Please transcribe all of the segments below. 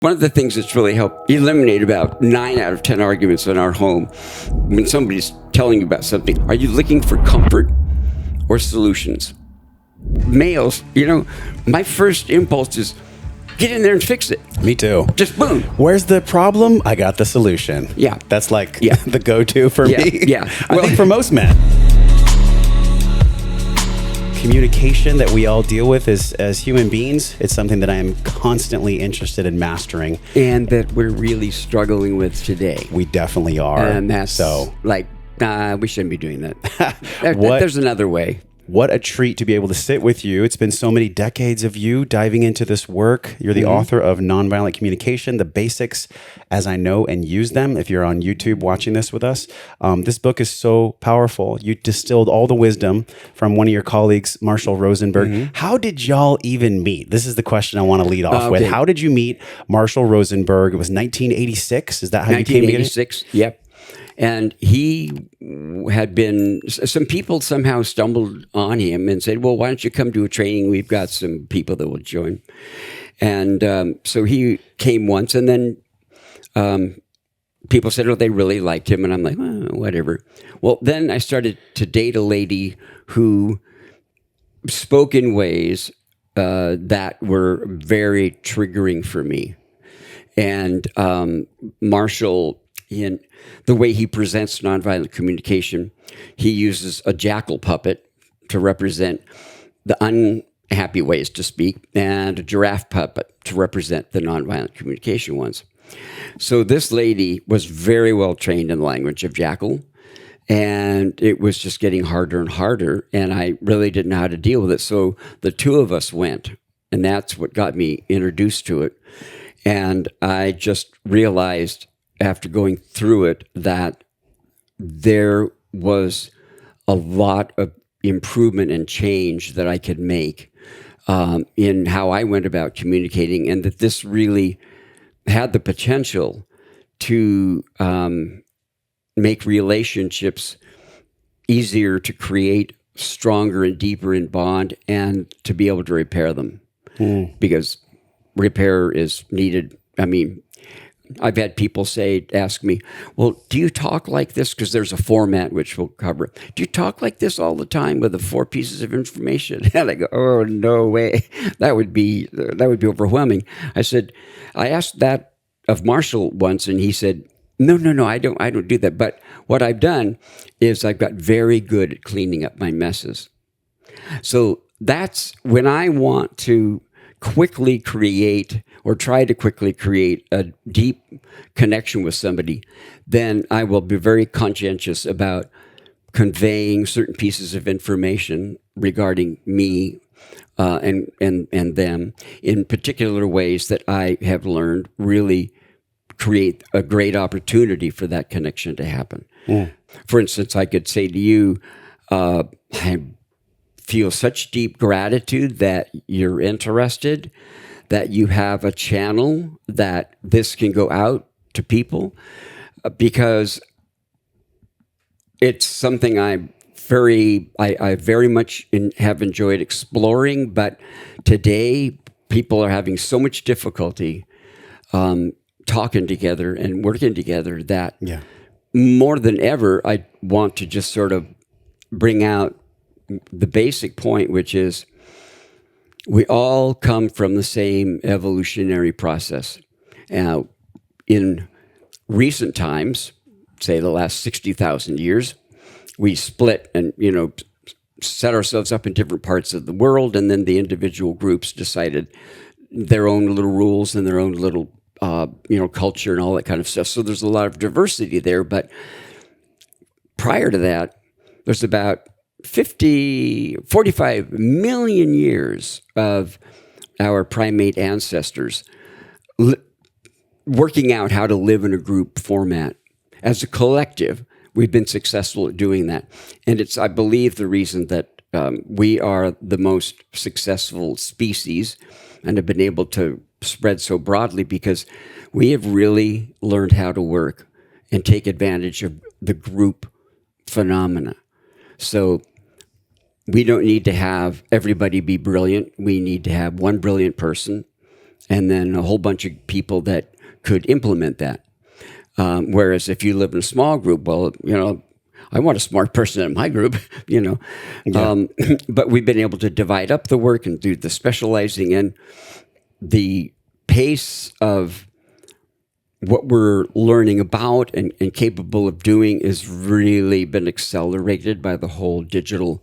One of the things that's really helped eliminate about 9 out of 10 arguments in our home, when somebody's telling you about something, are you looking for comfort or solutions? Males, my first impulse is get in there and fix it. Me too. Just boom. Where's the problem? I got the solution. Yeah. That's the go-to for me. Yeah. I think for most men. Communication that we all deal with as human beings, it's something that I am constantly interested in mastering. And that we're really struggling with today. We definitely are. And that's we shouldn't be doing that. There's another way. What a treat to be able to sit with you. It's been so many decades of you diving into this work. You're the author of Nonviolent Communication, The Basics as I Know and Use Them. If you're on YouTube watching this with us, this book is so powerful. You distilled all the wisdom from one of your colleagues, Marshall Rosenberg. How did y'all even meet? This is the question I want to lead off with. How did you meet Marshall Rosenberg? It was 1986. Is that how you came to it? 1986, yep. And he had been, some people somehow stumbled on him and said, well, why don't you come to a training? We've got some people that will join. And so he came once, and then people said, oh, they really liked him. And I'm like, whatever. Well, then I started to date a lady who spoke in ways that were very triggering for me. And Marshall, in the way he presents nonviolent communication, he uses a jackal puppet to represent the unhappy ways to speak, and a giraffe puppet to represent the nonviolent communication ones. So this lady was very well trained in the language of jackal, and it was just getting harder and harder, and I really didn't know how to deal with it. So the two of us went, and that's what got me introduced to it. And I just realized after going through it that there was a lot of improvement and change that I could make in how I went about communicating, and that this really had the potential to make relationships easier to create, stronger and deeper in bond, and to be able to repair them. Because repair is needed. I mean, I've had people ask me, well, do you talk like this? Because there's a format which we'll cover. Do you talk like this all the time with the 4 pieces of information? And I go, oh, no way. That would be overwhelming. I asked that of Marshall once, and he said, no, I don't do that. But what I've done is I've got very good at cleaning up my messes. So that's when I want to quickly create or try to quickly create a deep connection with somebody, then I will be very conscientious about conveying certain pieces of information regarding me and them in particular ways that I have learned really create a great opportunity for that connection to happen. For instance, I could say to you, I feel such deep gratitude that you're interested, that you have a channel that this can go out to people, because it's something I very much have enjoyed exploring. But today, people are having so much difficulty talking together and working together that more than ever, I want to just sort of bring out the basic point, which is we all come from the same evolutionary process. Now, in recent times, say the last 60,000 years, we split and, set ourselves up in different parts of the world, and then the individual groups decided their own little rules and their own little, culture and all that kind of stuff. So there's a lot of diversity there. But prior to that, there's about 45 million years of our primate ancestors working out how to live in a group format. As a collective, we've been successful at doing that. And it's, I believe, the reason that we are the most successful species and have been able to spread so broadly, because we have really learned how to work and take advantage of the group phenomena. So we don't need to have everybody be brilliant. We need to have one brilliant person and then a whole bunch of people that could implement that. Whereas if you live in a small group, well, I want a smart person in my group, Yeah. But we've been able to divide up the work and do the specializing in. The pace of what we're learning about and capable of doing is really been accelerated by the whole digital,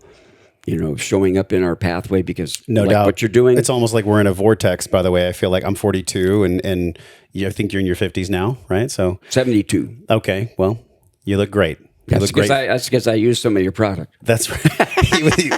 showing up in our pathway, because No like doubt. what you're doing. It's almost like we're in a vortex, by the way. I feel like I'm 42 and I think you're in your 50s now, right? So 72. okay, well, you look great. That's because I use some of your product. That's right.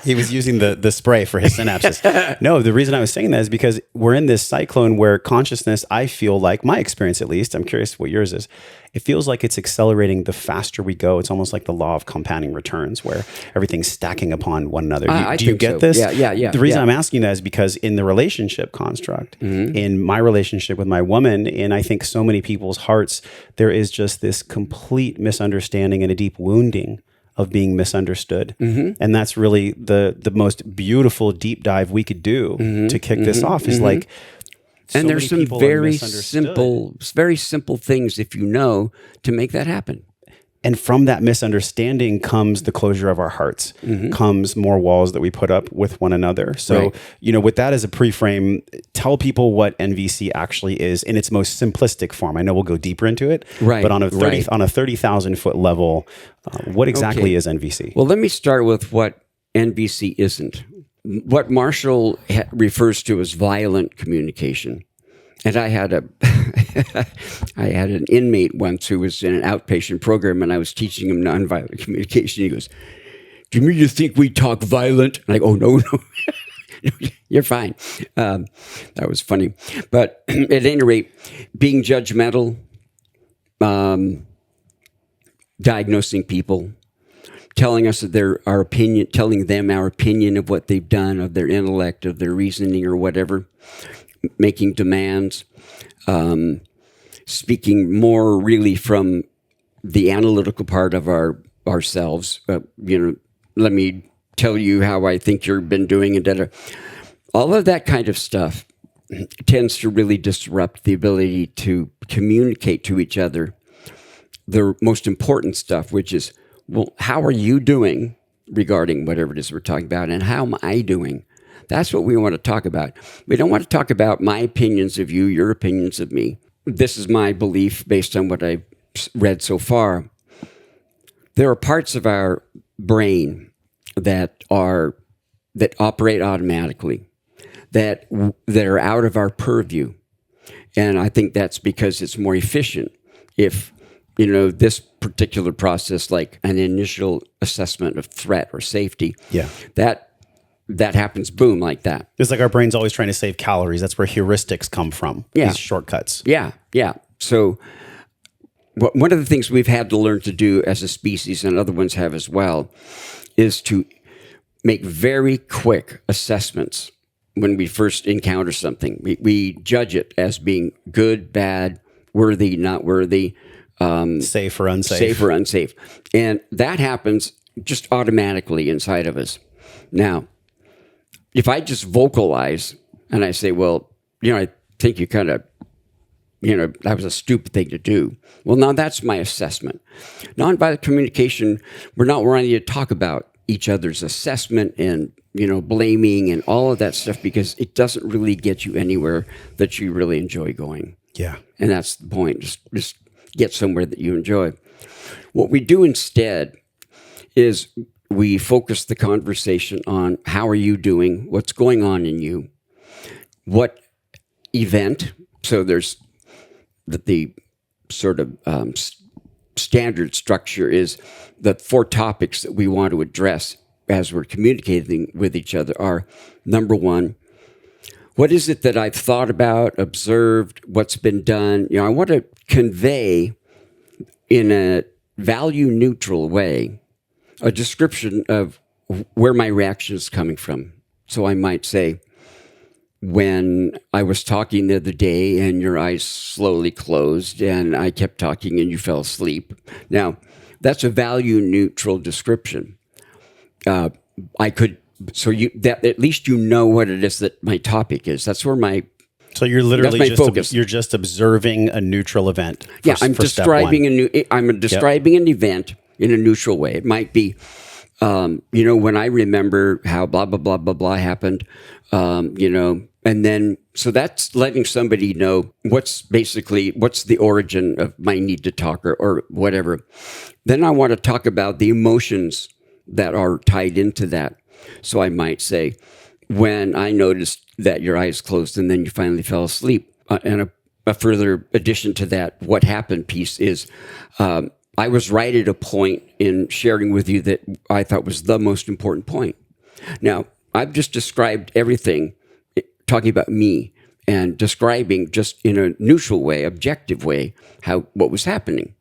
he was using the spray for his synapses. No, the reason I was saying that is because we're in this cyclone where consciousness, I feel like, my experience at least, I'm curious what yours is, it feels like it's accelerating the faster we go. It's almost like the law of compounding returns where everything's stacking upon one another. Do you get this? Yeah. The reason I'm asking that is because in the relationship construct, in my relationship with my woman, in I think so many people's hearts, there is just this complete misunderstanding and a deep wounding of being misunderstood. And that's really the most beautiful deep dive we could do to kick this off is like, and there's some very simple things, if to make that happen. And from that misunderstanding comes the closure of our hearts, comes more walls that we put up with one another. So, with that as a pre-frame, tell people what NVC actually is in its most simplistic form. I know we'll go deeper into it, but on a 30,000 foot level, what exactly is NVC? Well, let me start with what NVC isn't. What Marshall refers to as violent communication. And I had an inmate once who was in an outpatient program, and I was teaching him nonviolent communication. He goes, "Do you mean you think we talk violent?" And I go, "No, you're fine." That was funny. But at any rate, being judgmental, diagnosing people, telling us that telling them our opinion of what they've done, of their intellect, of their reasoning, or whatever, making demands, speaking more really from the analytical part of ourselves. Let me tell you how I think you've been doing, and all of that kind of stuff tends to really disrupt the ability to communicate to each other the most important stuff, which is, well, how are you doing regarding whatever it is we're talking about, and how am I doing? That's what we want to talk about. We don't want to talk about my opinions of you, your opinions of me. This is my belief based on what I've read so far. There are parts of our brain that operate automatically, that are out of our purview. And I think that's because it's more efficient. If this particular process, like an initial assessment of threat or safety, that happens, boom, like that. It's like our brain's always trying to save calories. That's where heuristics come from, these shortcuts. Yeah. So one of the things we've had to learn to do as a species, and other ones have as well, is to make very quick assessments when we first encounter something. We judge it as being good, bad, worthy, not worthy, safe or unsafe. And that happens just automatically inside of us. Now, if I just vocalize and I say, well, I think you kind of, that was a stupid thing to do. Well, now that's my assessment. Nonviolent communication, we're not wanting to talk about each other's assessment and, blaming and all of that stuff, because it doesn't really get you anywhere that you really enjoy going. Yeah. And that's the point. Just get somewhere that you enjoy. What we do instead is we focus the conversation on how are you doing, what's going on in you, what event. So there's the sort of standard structure is the 4 topics that we want to address as we're communicating with each other are, number 1, what is it that I've thought about, observed, what's been done? I want to convey in a value-neutral way a description of where my reaction is coming from. So I might say, when I was talking the other day and your eyes slowly closed and I kept talking and you fell asleep. Now, that's a value-neutral description. At least what it is that my topic is. That's where my So you're literally That's my focus. you're just observing a neutral event. I'm describing describing an event in a neutral way. It might be, when I remember how blah blah blah blah blah happened, and then so that's letting somebody know what's the origin of my need to talk or whatever. Then I want to talk about the emotions that are tied into that. So I might say, when I noticed that your eyes closed and then you finally fell asleep, and a further addition to that, what happened piece is, I was right at a point in sharing with you that I thought was the most important point. Now, I've just described everything, talking about me and describing just in a neutral way, objective way, what was happening.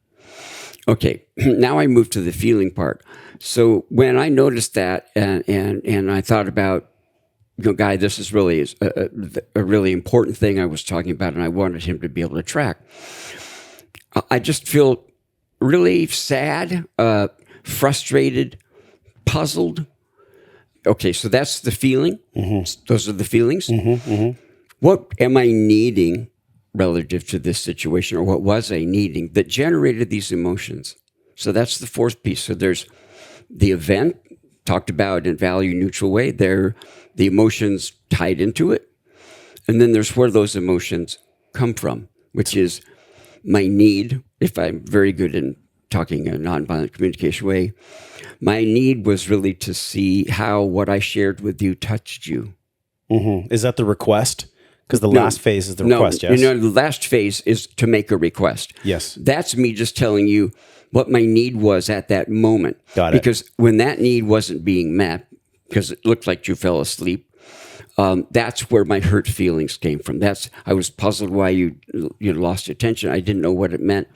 Okay, now I move to the feeling part. So when I noticed that and I thought about, Guy, this is really a really important thing I was talking about, and I wanted him to be able to track. I just feel really sad, frustrated, puzzled. Okay, so that's the feeling. Mm-hmm. Those are the feelings. Mm-hmm, mm-hmm. What am I needing relative to this situation, or what was I needing that generated these emotions? So that's the fourth piece. So there's the event, talked about in value neutral way. There, the emotions tied into it. And then there's where those emotions come from, which is my need. If I'm very good in talking a nonviolent communication way, my need was really to see how what I shared with you touched you. Mm-hmm. Is that the request? Because the last phase is the request, yes? The last phase is to make a request. Yes. That's me just telling you what my need was at that moment. Got it. Because when that need wasn't being met, because it looked like you fell asleep, that's where my hurt feelings came from. I was puzzled why you lost your attention. I didn't know what it meant.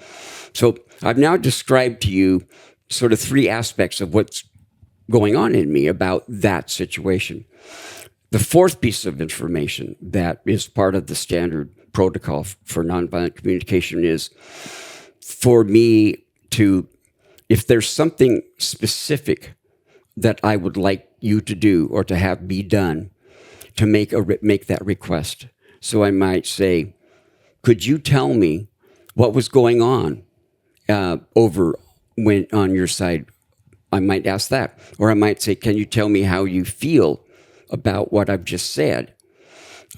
So I've now described to you sort of three aspects of what's going on in me about that situation. The fourth piece of information that is part of the standard protocol for nonviolent communication is for me to, if there's something specific that I would like you to do or to have be done, to make that request. So I might say, could you tell me what was going on over when on your side? I might ask that. Or I might say, can you tell me how you feel about what I've just said?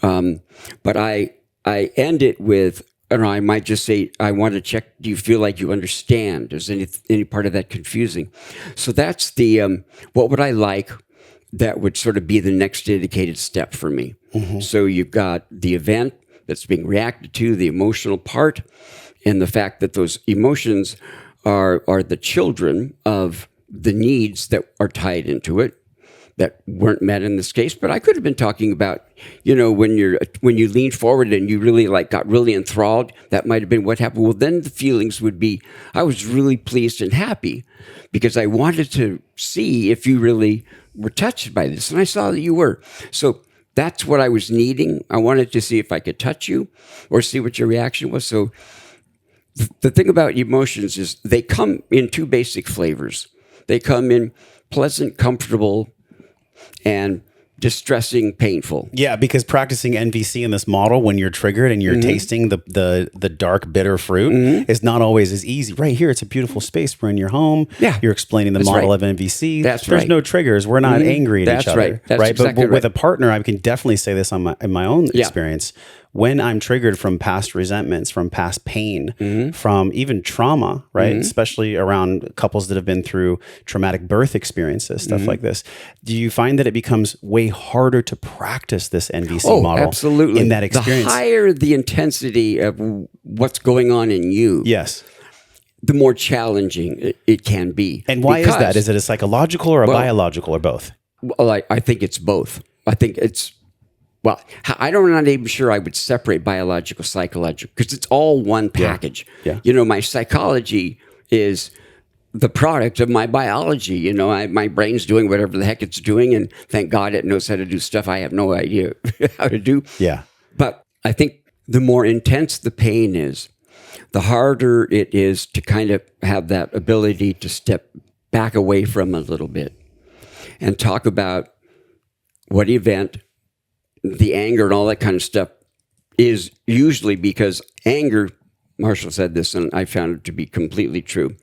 But I end it with, or I might just say, I want to check, do you feel like you understand? Is any part of that confusing? So that's the, what would I like that would sort of be the next dedicated step for me. Mm-hmm. So you've got the event that's being reacted to, the emotional part, and the fact that those emotions are the children of the needs that are tied into it that weren't met in this case. But I could have been talking about, when you lean forward and you really got really enthralled, that might have been what happened. Well, then the feelings would be, I was really pleased and happy because I wanted to see if you really were touched by this. And I saw that you were. So that's what I was needing. I wanted to see if I could touch you or see what your reaction was. So the thing about emotions is they come in two basic flavors. They come in pleasant, comfortable, and distressing, painful. Yeah, because practicing NVC in this model when you're triggered and you're mm-hmm. tasting the dark, bitter fruit mm-hmm. is not always as easy. Right here, it's a beautiful space. We're in your home. Yeah. You're explaining the model of NVC. There's no triggers. We're not mm-hmm. angry at each other. Right. That's right. Exactly but with a partner, I can definitely say this in my own experience. When I'm triggered from past resentments, from past pain, mm-hmm. from even trauma, right? Mm-hmm. Especially around couples that have been through traumatic birth experiences, stuff mm-hmm. like this. Do you find that it becomes way harder to practice this NVC model? Absolutely. In that experience? The higher the intensity of what's going on in you. Yes. The more challenging it can be. And why is that? Is it a psychological or a biological or both? Well, I think it's both. I think it's, well, I'm not even sure I would separate biological, psychological, because it's all one package. Yeah. My psychology is the product of my biology. My brain's doing whatever the heck it's doing, and thank God it knows how to do stuff I have no idea how to do. Yeah. But I think the more intense the pain is, the harder it is to kind of have that ability to step back away from a little bit and talk about what event, the anger and all that kind of stuff is usually because anger, Marshall said this, and I found it to be completely true.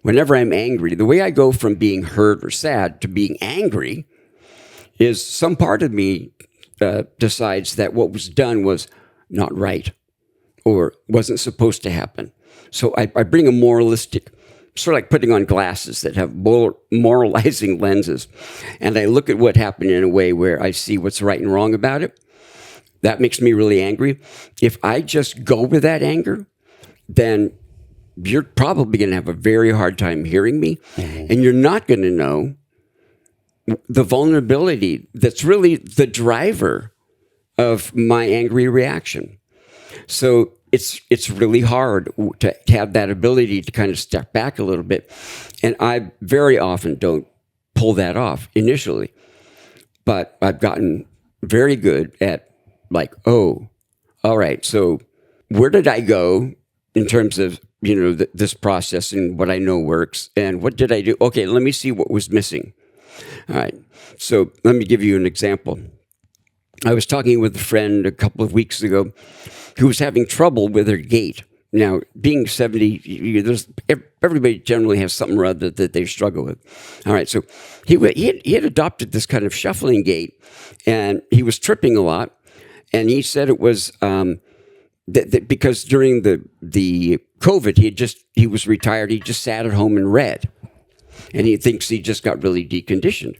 Whenever I'm angry, the way I go from being hurt or sad to being angry is some part of me decides that what was done was not right or wasn't supposed to happen. So I bring a moralistic, sort of like putting on glasses that have moralizing lenses, and I look at what happened in a way where I see what's right and wrong about it. That makes me really angry. If I just go with that anger, then you're probably going to have a very hard time hearing me, and you're not going to know the vulnerability that's really the driver of my angry reaction. So it's really hard to have that ability to kind of step back a little bit. And I very often don't pull that off initially, but I've gotten very good at like, oh, all right, so where did I go in terms of, this process and what I know works, and what did I do? Okay, let me see what was missing. All right, so let me give you an example. I was talking with a friend a couple of weeks ago who was having trouble with her gait. Now, being 70, everybody generally has something or other that they struggle with. All right, so he had adopted this kind of shuffling gait, and he was tripping a lot, and he said it was that because during the COVID, he was retired, he just sat at home and read, and he thinks he just got really deconditioned.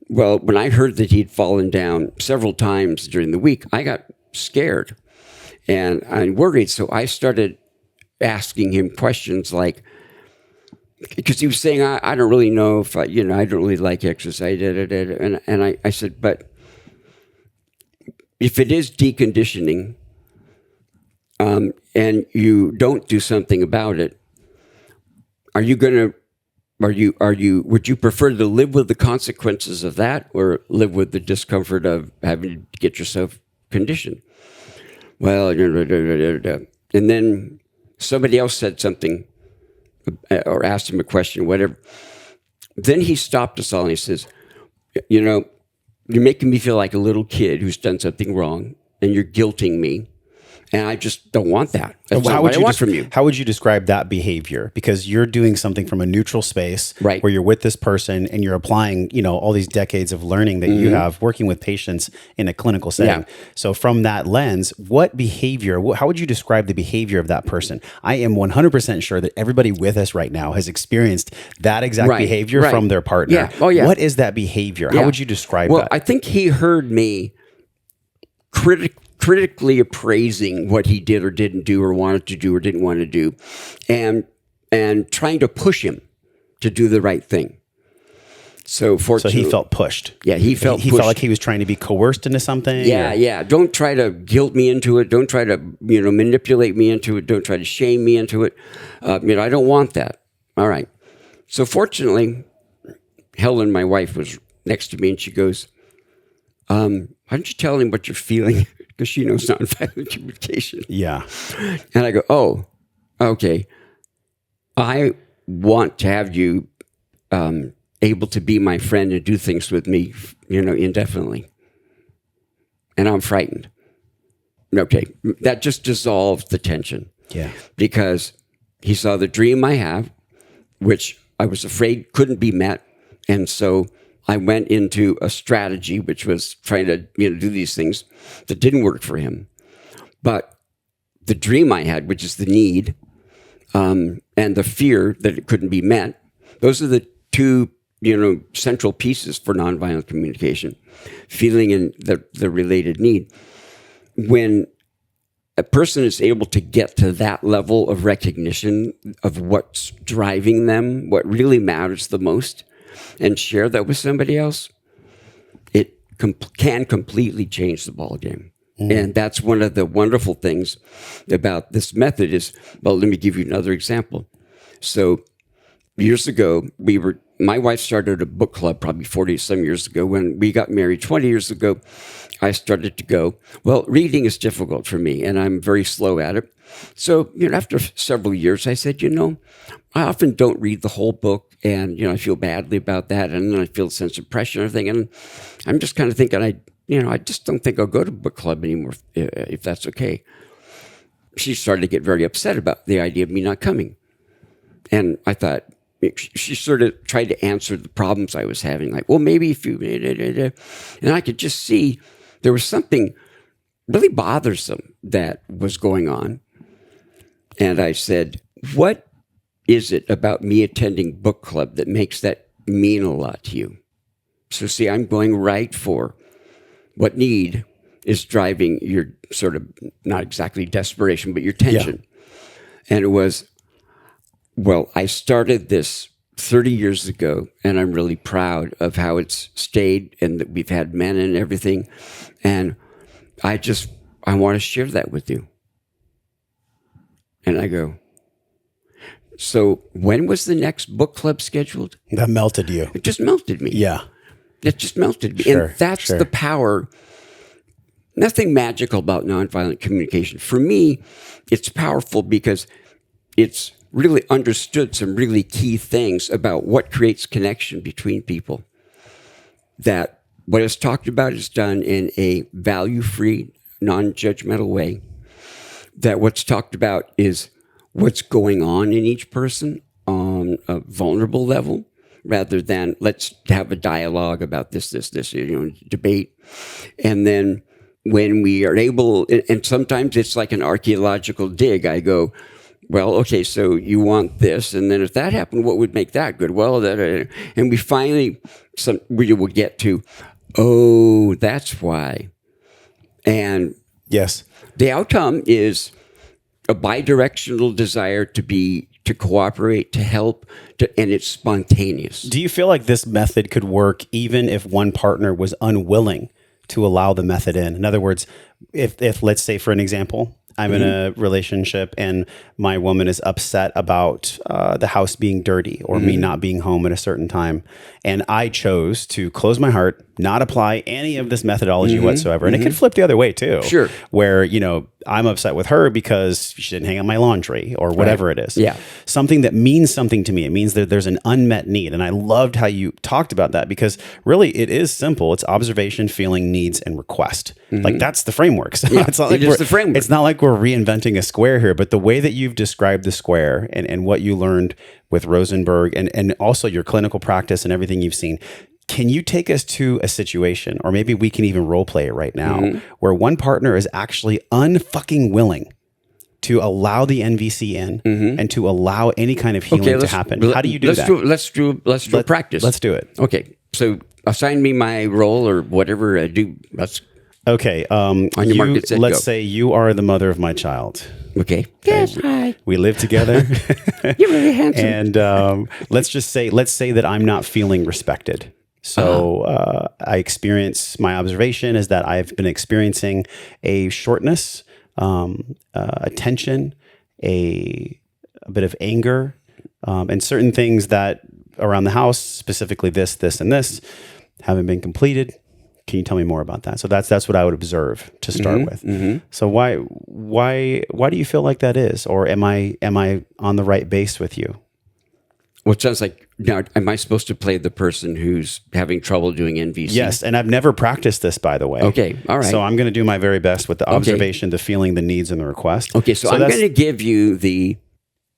Well, when I heard that he'd fallen down several times during the week, I got scared and I'm worried. So I started asking him questions like, because he was saying, I don't really know if I don't really like exercise. And I said, but if it is deconditioning, and you don't do something about it, would you prefer to live with the consequences of that or live with the discomfort of having to get yourself conditioned? Well, and then somebody else said something or asked him a question, whatever. Then he stopped us all and he says, you're making me feel like a little kid who's done something wrong and you're guilting me. And I just don't want that. That's not what I want from you. How would you describe that behavior? Because you're doing something from a neutral space, right, where you're with this person and you're applying, all these decades of learning that you have working with patients in a clinical setting. Yeah. So from that lens, what behavior, how would you describe the behavior of that person? I am 100% sure that everybody with us right now has experienced that exact behavior from their partner. Yeah. Oh, yeah. What is that behavior? How would you describe that? Well, I think he heard me critically appraising what he did or didn't do or wanted to do or didn't want to do, and trying to push him to do the right thing. So fortunately, he felt pushed. Yeah, he felt he felt like he was trying to be coerced into something. Yeah. Don't try to guilt me into it. Don't try to manipulate me into it. Don't try to shame me into it. I don't want that. All right. So fortunately, Helen, my wife, was next to me, and she goes, "Why don't you tell him what you're feeling?" Because she knows nonviolent communication. Yeah. And I go, oh, okay. I want to have you able to be my friend and do things with me, indefinitely. And I'm frightened. Okay. That just dissolved the tension. Yeah. Because he saw the dream I have, which I was afraid couldn't be met. And so I went into a strategy, which was trying to, do these things that didn't work for him. But the dream I had, which is the need, and the fear that it couldn't be met, those are the two, central pieces for nonviolent communication, feeling and the related need. When a person is able to get to that level of recognition of what's driving them, what really matters the most, and share that with somebody else, it can completely change the ballgame. And that's one of the wonderful things about this method is, well, let me give you another example. So years ago, my wife started a book club probably 40 some years ago. When we got married 20 years ago, I started to go, well, reading is difficult for me and I'm very slow at it. So, after several years, I said, I often don't read the whole book and, I feel badly about that. And then I feel a sense of pressure and everything. And I'm just kind of thinking I just don't think I'll go to book club anymore if that's okay. She started to get very upset about the idea of me not coming. And I thought, she sort of tried to answer the problems I was having. Like, well, maybe if you... And I could just see there was something really bothersome that was going on. And I said, what is it about me attending book club that makes that mean a lot to you? So see, I'm going right for what need is driving your sort of, not exactly desperation, but your tension. Yeah. And it was, well, I started this 30 years ago, and I'm really proud of how it's stayed and that we've had men and everything. And I want to share that with you. And I go, so when was the next book club scheduled? That melted you. It just melted me. Yeah. It just melted me. Sure, and that's the power. Nothing magical about nonviolent communication. For me, it's powerful because it's really understood some really key things about what creates connection between people. That what is talked about is done in a value-free, non-judgmental way. That what's talked about is what's going on in each person on a vulnerable level, rather than let's have a dialogue about this, debate. And then when we are able, and sometimes it's like an archaeological dig, I go, well, okay, so you want this, and then if that happened, what would make that good? Well, and we finally, we will get to, oh, that's why. And yes, the outcome is a bidirectional desire to cooperate, to help, and it's spontaneous. Do you feel like this method could work even if one partner was unwilling to allow the method in? In other words, if let's say, for an example, I'm in a relationship and my woman is upset about the house being dirty or me not being home at a certain time. And I chose to close my heart, not apply any of this methodology whatsoever. And it could flip the other way too. Sure. Where, I'm upset with her because she didn't hang out my laundry or whatever it is. Yeah. Something that means something to me. It means that there's an unmet need. And I loved how you talked about that because really it is simple. It's observation, feeling, needs, and request. Like that's the framework. So it's not like the framework. It's not like we're reinventing a square here, but the way that you've described the square and what you learned with Rosenberg and also your clinical practice and everything you've seen, can you take us to a situation, or maybe we can even role play it right now, where one partner is actually unfucking willing to allow the NVC in and to allow any kind of healing to happen? How do you do that? Let's do a practice. Let's do it. Okay, so assign me my role or whatever I do. Okay. On your mark, get set, let's go. say you are the mother of my child. Okay. Yes, hi. We live together. You're really handsome. And let's say that I'm not feeling respected. So I experience, my observation is that I've been experiencing a shortness, a tension, a bit of anger, and certain things that around the house, specifically this, and this, haven't been completed. Can you tell me more about that? So that's what I would observe to start with. So why do you feel like that is, or am I on the right base with you? Well, it sounds like, now, am I supposed to play the person who's having trouble doing NVC? Yes, and I've never practiced this, by the way. Okay, all right. So I'm going to do my very best with the observation, the feeling, the needs, and the request. Okay, so I'm going to give you the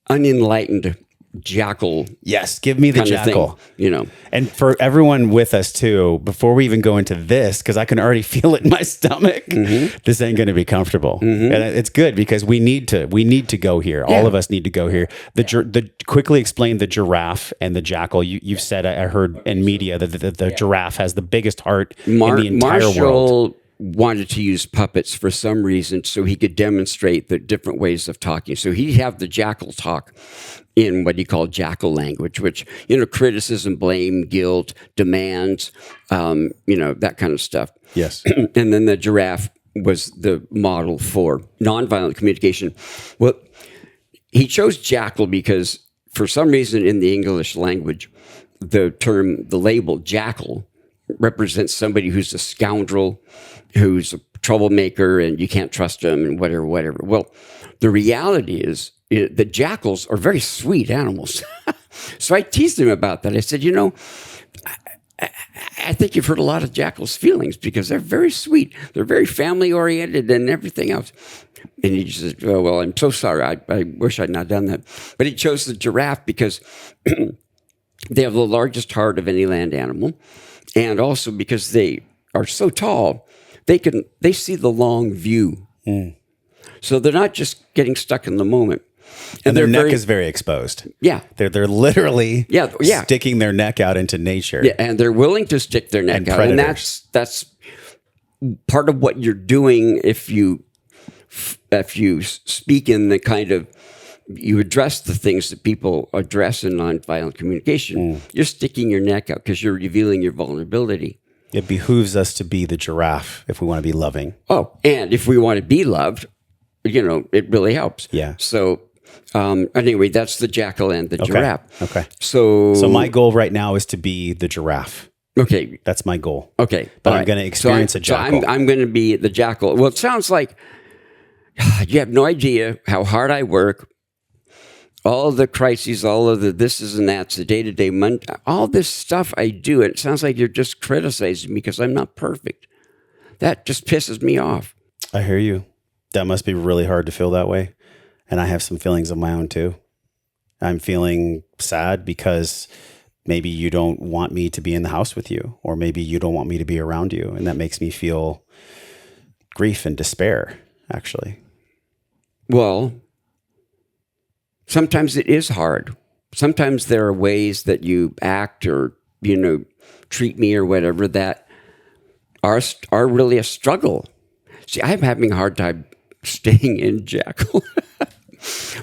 unenlightened jackal. Yes, give me the jackal. Thing, And for everyone with us too, before we even go into this, because I can already feel it in my stomach, this ain't going to be comfortable. And it's good because we need to go here. Yeah. All of us need to go here. Quickly explain the giraffe and the jackal. You've said, I heard in media that the giraffe has the biggest heart in the entire world. Wanted to use puppets for some reason so he could demonstrate the different ways of talking. So he'd have the jackal talk in what he called jackal language, which, criticism, blame, guilt, demands, that kind of stuff. Yes. And then the giraffe was the model for nonviolent communication. Well, he chose jackal because for some reason in the English language, the label jackal represents somebody who's a scoundrel, who's a troublemaker, and you can't trust him, and whatever. Well, the reality is the jackals are very sweet animals. So I teased him about that. I said, I think you've hurt a lot of Jackal's feelings because they're very sweet. They're very family oriented and everything else. And he says, oh, well, I'm so sorry. I wish I'd not done that. But he chose the giraffe because they have the largest heart of any land animal. And also because they are so tall, they see the long view. So they're not just getting stuck in the moment. And their neck is very exposed. Yeah. They're literally sticking their neck out into nature. Yeah, and they're willing to stick their neck out. And that's part of what you're doing if you speak in the kind of, you address the things that people address in nonviolent communication. You're sticking your neck out because you're revealing your vulnerability. It behooves us to be the giraffe if we want to be loving. Oh, and if we want to be loved, it really helps. Yeah. So anyway, that's the jackal and the giraffe. Okay. So my goal right now is to be the giraffe. Okay. That's my goal. Okay. But I'm going to experience a jackal. So I'm going to be the jackal. Well, it sounds like you have no idea how hard I work. All of the crises, all of the thises and that's, the day-to-day, all this stuff I do. And it sounds like you're just criticizing me because I'm not perfect. That just pisses me off. I hear you. That must be really hard to feel that way. And I have some feelings of my own too. I'm feeling sad because maybe you don't want me to be in the house with you, or maybe you don't want me to be around you. And that makes me feel grief and despair, actually. Well, sometimes it is hard. Sometimes there are ways that you act or, treat me or whatever that are really a struggle. See, I'm having a hard time staying in jackal.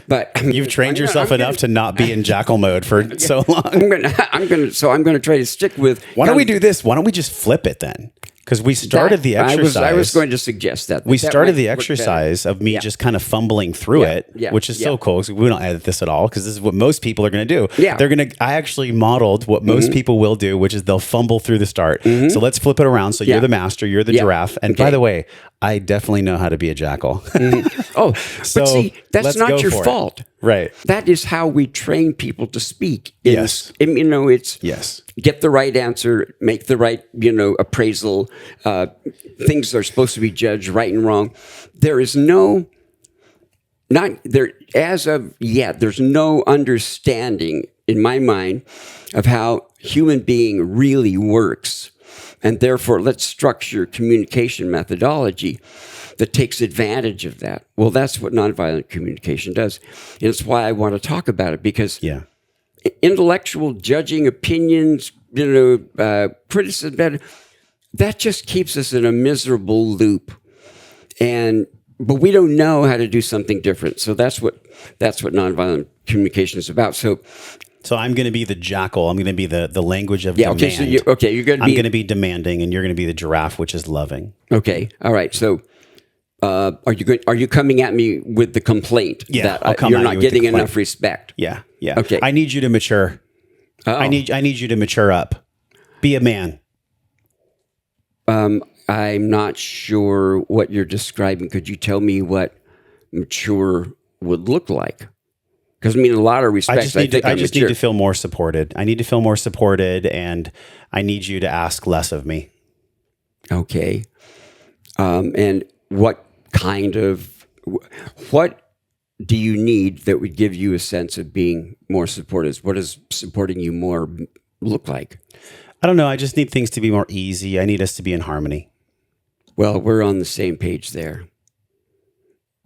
But you've trained yourself enough to not be in jackal mode for so long. I'm gonna try to stick with. Why don't we do this? Why don't we just flip it then? Because we started the exercise. I was going to suggest that. We started the exercise of me just kind of fumbling through it, which is so cool. We don't edit this at all because this is what most people are going to do. Yeah. I actually modeled what most people will do, which is they'll fumble through the start. So let's flip it around. So you're the master, you're the giraffe. And by the way, I definitely know how to be a jackal. Oh, so but see, that's not your fault. Right. That is how we train people to speak. Yes. It's get the right answer, make the right, appraisal. Things are supposed to be judged right and wrong. There is no, not there as of yet, there's no understanding in my mind of how human being really works. And therefore, let's structure communication methodology that takes advantage of that. Well, that's what nonviolent communication does. And it's why I want to talk about it, because intellectual judging, opinions, criticism, that just keeps us in a miserable loop. But we don't know how to do something different. So that's what nonviolent communication is about. So I'm going to be the jackal. I'm going to be the language of demand. Okay. So you're going to be. I'm going to be demanding, and you're going to be the giraffe, which is loving. Okay. All right. So, are you coming at me with the complaint that you're not getting enough respect? Yeah. Okay. I need you to mature. I need you to mature up. Be a man. I'm not sure what you're describing. Could you tell me what mature would look like? Because in a lot of respects, I just need to feel more supported. I need to feel more supported, and I need you to ask less of me. Okay. And what do you need that would give you a sense of being more supportive? What does supporting you more look like? I don't know. I just need things to be more easy. I need us to be in harmony. Well, we're on the same page there.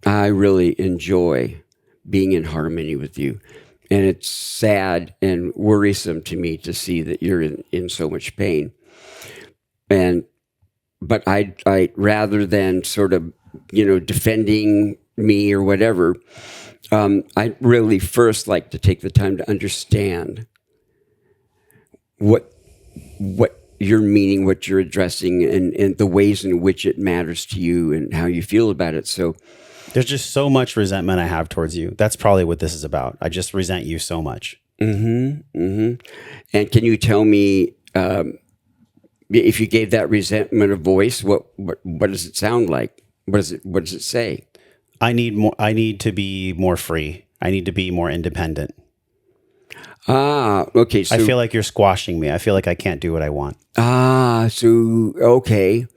I really enjoy being in harmony with you. And it's sad and worrisome to me to see that you're in so much pain. But I rather than sort of, defending me or whatever, I really first like to take the time to understand what you're meaning, what you're addressing, and the ways in which it matters to you and how you feel about it. So there's just so much resentment I have towards you. That's probably what this is about. I just resent you so much. Mm-hmm. Mm-hmm. And can you tell me, if you gave that resentment a voice, what does it sound like? What does it say? I need to be more free. I need to be more independent. Okay. So I feel like you're squashing me. I feel like I can't do what I want. okay.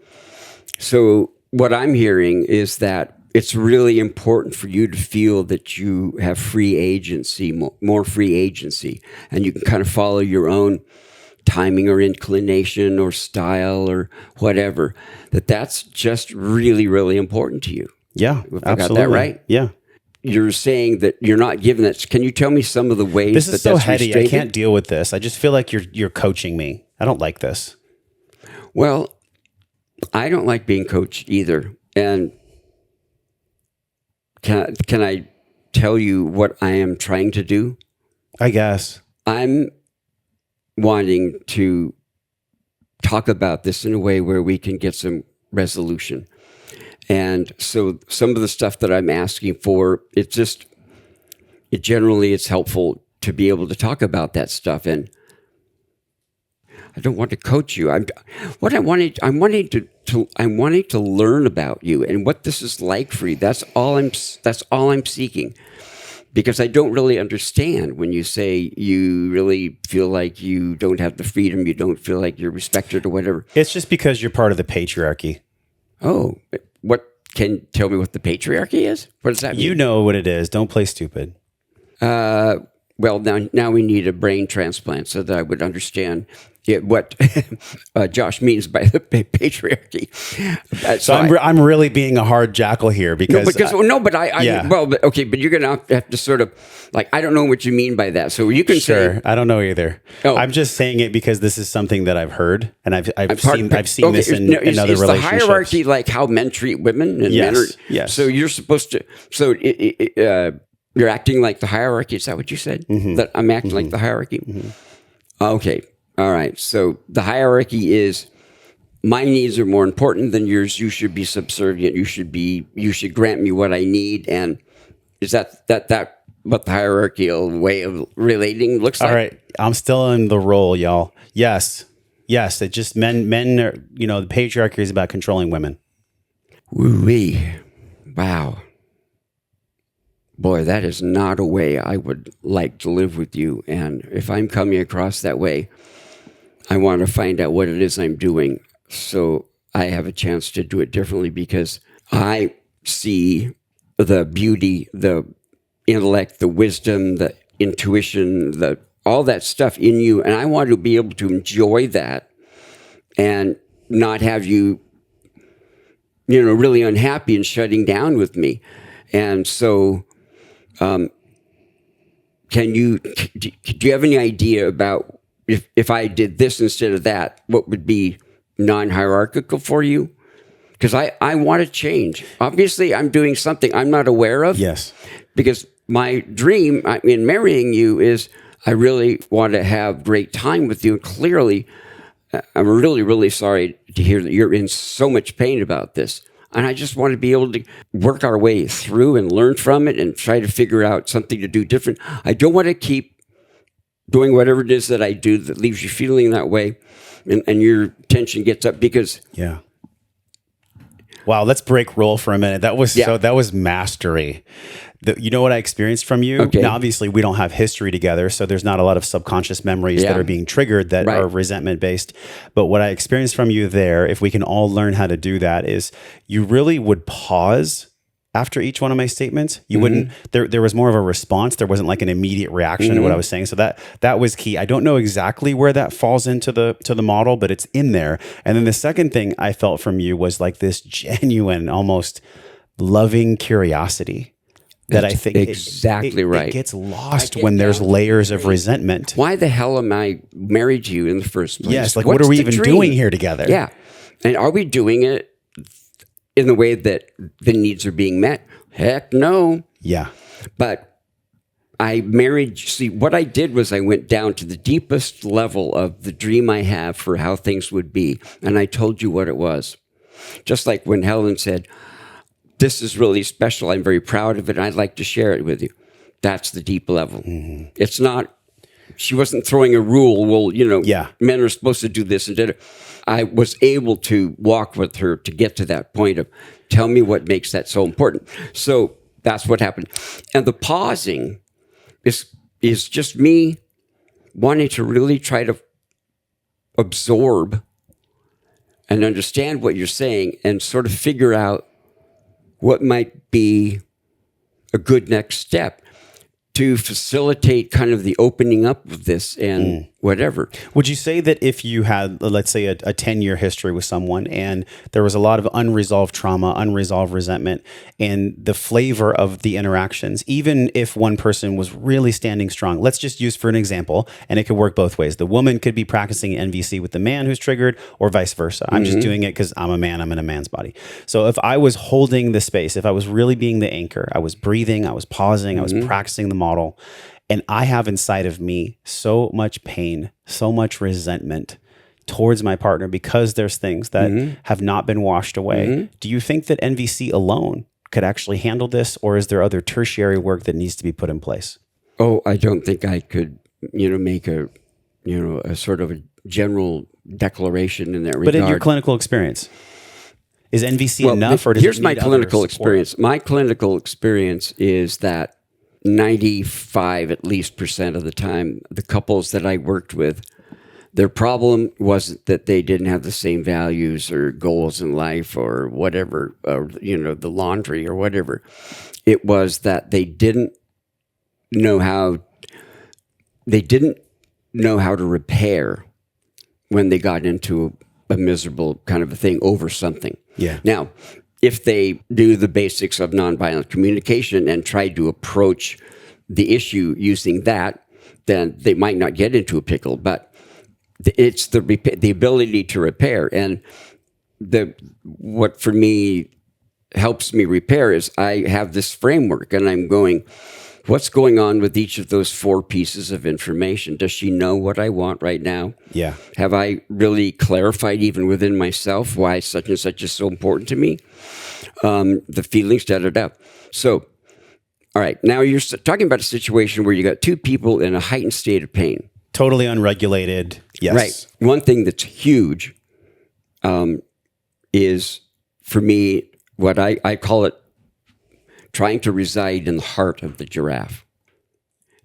So what I'm hearing is that it's really important for you to feel that you have free agency, more free agency, and you can kind of follow your own timing or inclination or style or whatever. That's just really, really important to you. Yeah, If absolutely. I got that right? Yeah. You're saying that you're not given that. Can you tell me some of the ways This is so that's heady. restrained? I can't deal with this. I just feel like you're coaching me. I don't like this. Well, I don't like being coached either. And can I tell you what I am trying to do? I guess. I'm wanting to talk about this in a way where we can get some resolution. And so some of the stuff that I'm asking for, generally it's helpful to be able to talk about that stuff. And I don't want to coach you. I'm wanting to learn about you and what this is like for you. That's all I'm seeking. Because I don't really understand when you say you really feel like you don't have the freedom, you don't feel like you're respected or whatever. It's just because you're part of the patriarchy. Oh, tell me what the patriarchy is? What does that mean? You know what it is. Don't play stupid. Well, now we need a brain transplant so that I would understand what Josh means by the patriarchy. So I'm really being a hard jackal here because but you're going to have to sort of I don't know what you mean by that. So you can sure. say, I don't know either. Oh. I'm just saying it because this is something that I've heard and I've seen this in other is relationships. The hierarchy like how men treat women and men are, yes. So you're supposed to. So you're acting like the hierarchy. Is that what you said? Mm-hmm. That I'm acting like the hierarchy. Mm-hmm. Okay. All right. So the hierarchy is my needs are more important than yours. You should be subservient. You should grant me what I need. And is that what the hierarchical way of relating looks like? All right. I'm still in the role, y'all. Yes. It just men are, the patriarchy is about controlling women. Woo-wee. Wow. Boy, that is not a way I would like to live with you. And if I'm coming across that way, I want to find out what it is I'm doing so I have a chance to do it differently because I see the beauty, the intellect, the wisdom, the intuition, all that stuff in you. And I want to be able to enjoy that and not have you, really unhappy and shutting down with me. And so do you have any idea about if I did this instead of that, what would be non-hierarchical for you? Because I want to change. Obviously, I'm doing something I'm not aware of. Yes. Because my dream in marrying you is I really want to have great time with you. And clearly, I'm really, really sorry to hear that you're in so much pain about this. And I just want to be able to work our way through and learn from it and try to figure out something to do different. I don't want to keep doing whatever it is that I do that leaves you feeling that way and your tension gets up because... Yeah. Wow, let's break roll for a minute. That was mastery. You know what I experienced from you? Okay. Now, obviously, we don't have history together, so there's not a lot of subconscious memories that are being triggered that are resentment based. But what I experienced from you there, if we can all learn how to do that, is you really would pause after each one of my statements. You wouldn't. There was more of a response. There wasn't like an immediate reaction to what I was saying. So that was key. I don't know exactly where that falls into the model, but it's in there. And then the second thing I felt from you was like this genuine, almost loving curiosity. That I think exactly right. It gets lost when there's layers of resentment. Why the hell am I married to you in the first place? Yes, like what are we even doing here together? Yeah. And are we doing it in the way that the needs are being met? Heck no. Yeah. But what I did was I went down to the deepest level of the dream I have for how things would be. And I told you what it was. Just like when Helen said, this is really special. I'm very proud of it. And I'd like to share it with you. That's the deep level. Mm-hmm. It's not, she wasn't throwing a rule. Well, men are supposed to do this and did it. I was able to walk with her to get to that point of tell me what makes that so important. So that's what happened. And the pausing is just me wanting to really try to absorb and understand what you're saying and sort of figure out what might be a good next step to facilitate kind of the opening up of this and whatever. Would you say that if you had, let's say, a 10-year history with someone and there was a lot of unresolved trauma, unresolved resentment, and the flavor of the interactions, even if one person was really standing strong, let's just use for an example, and it could work both ways. The woman could be practicing NVC with the man who's triggered, or vice versa. I'm just doing it because I'm a man, I'm in a man's body. So if I was holding the space, if I was really being the anchor, I was breathing, I was pausing, I was practicing the model, and I have inside of me so much pain, so much resentment towards my partner because there's things that have not been washed away. Do you think that NVC alone could actually handle this, or is there other tertiary work that needs to be put in place? Oh, I don't think I could, make a sort of a general declaration in that regard. But in your clinical experience, is NVC enough, or does here's it my need clinical other support? experience. My clinical experience is that 95 at least % of the time, the couples that I worked with, their problem wasn't that they didn't have the same values or goals in life or whatever, or, the laundry or whatever. It was that they didn't know how to repair when they got into a miserable kind of a thing over something. Yeah. Now, if they do the basics of nonviolent communication and try to approach the issue using that, then they might not get into a pickle. But it's the ability to repair, and what for me helps me repair is I have this framework, and I'm going, what's going on with each of those 4 pieces of information? Does she know what I want right now? Yeah. Have I really clarified even within myself why such and such is so important to me? The feelings, da-da-da. So, all right, now you're talking about a situation where you got 2 people in a heightened state of pain. Totally unregulated. Yes. Right. One thing that's huge is, for me, what I call it trying to reside in the heart of the giraffe.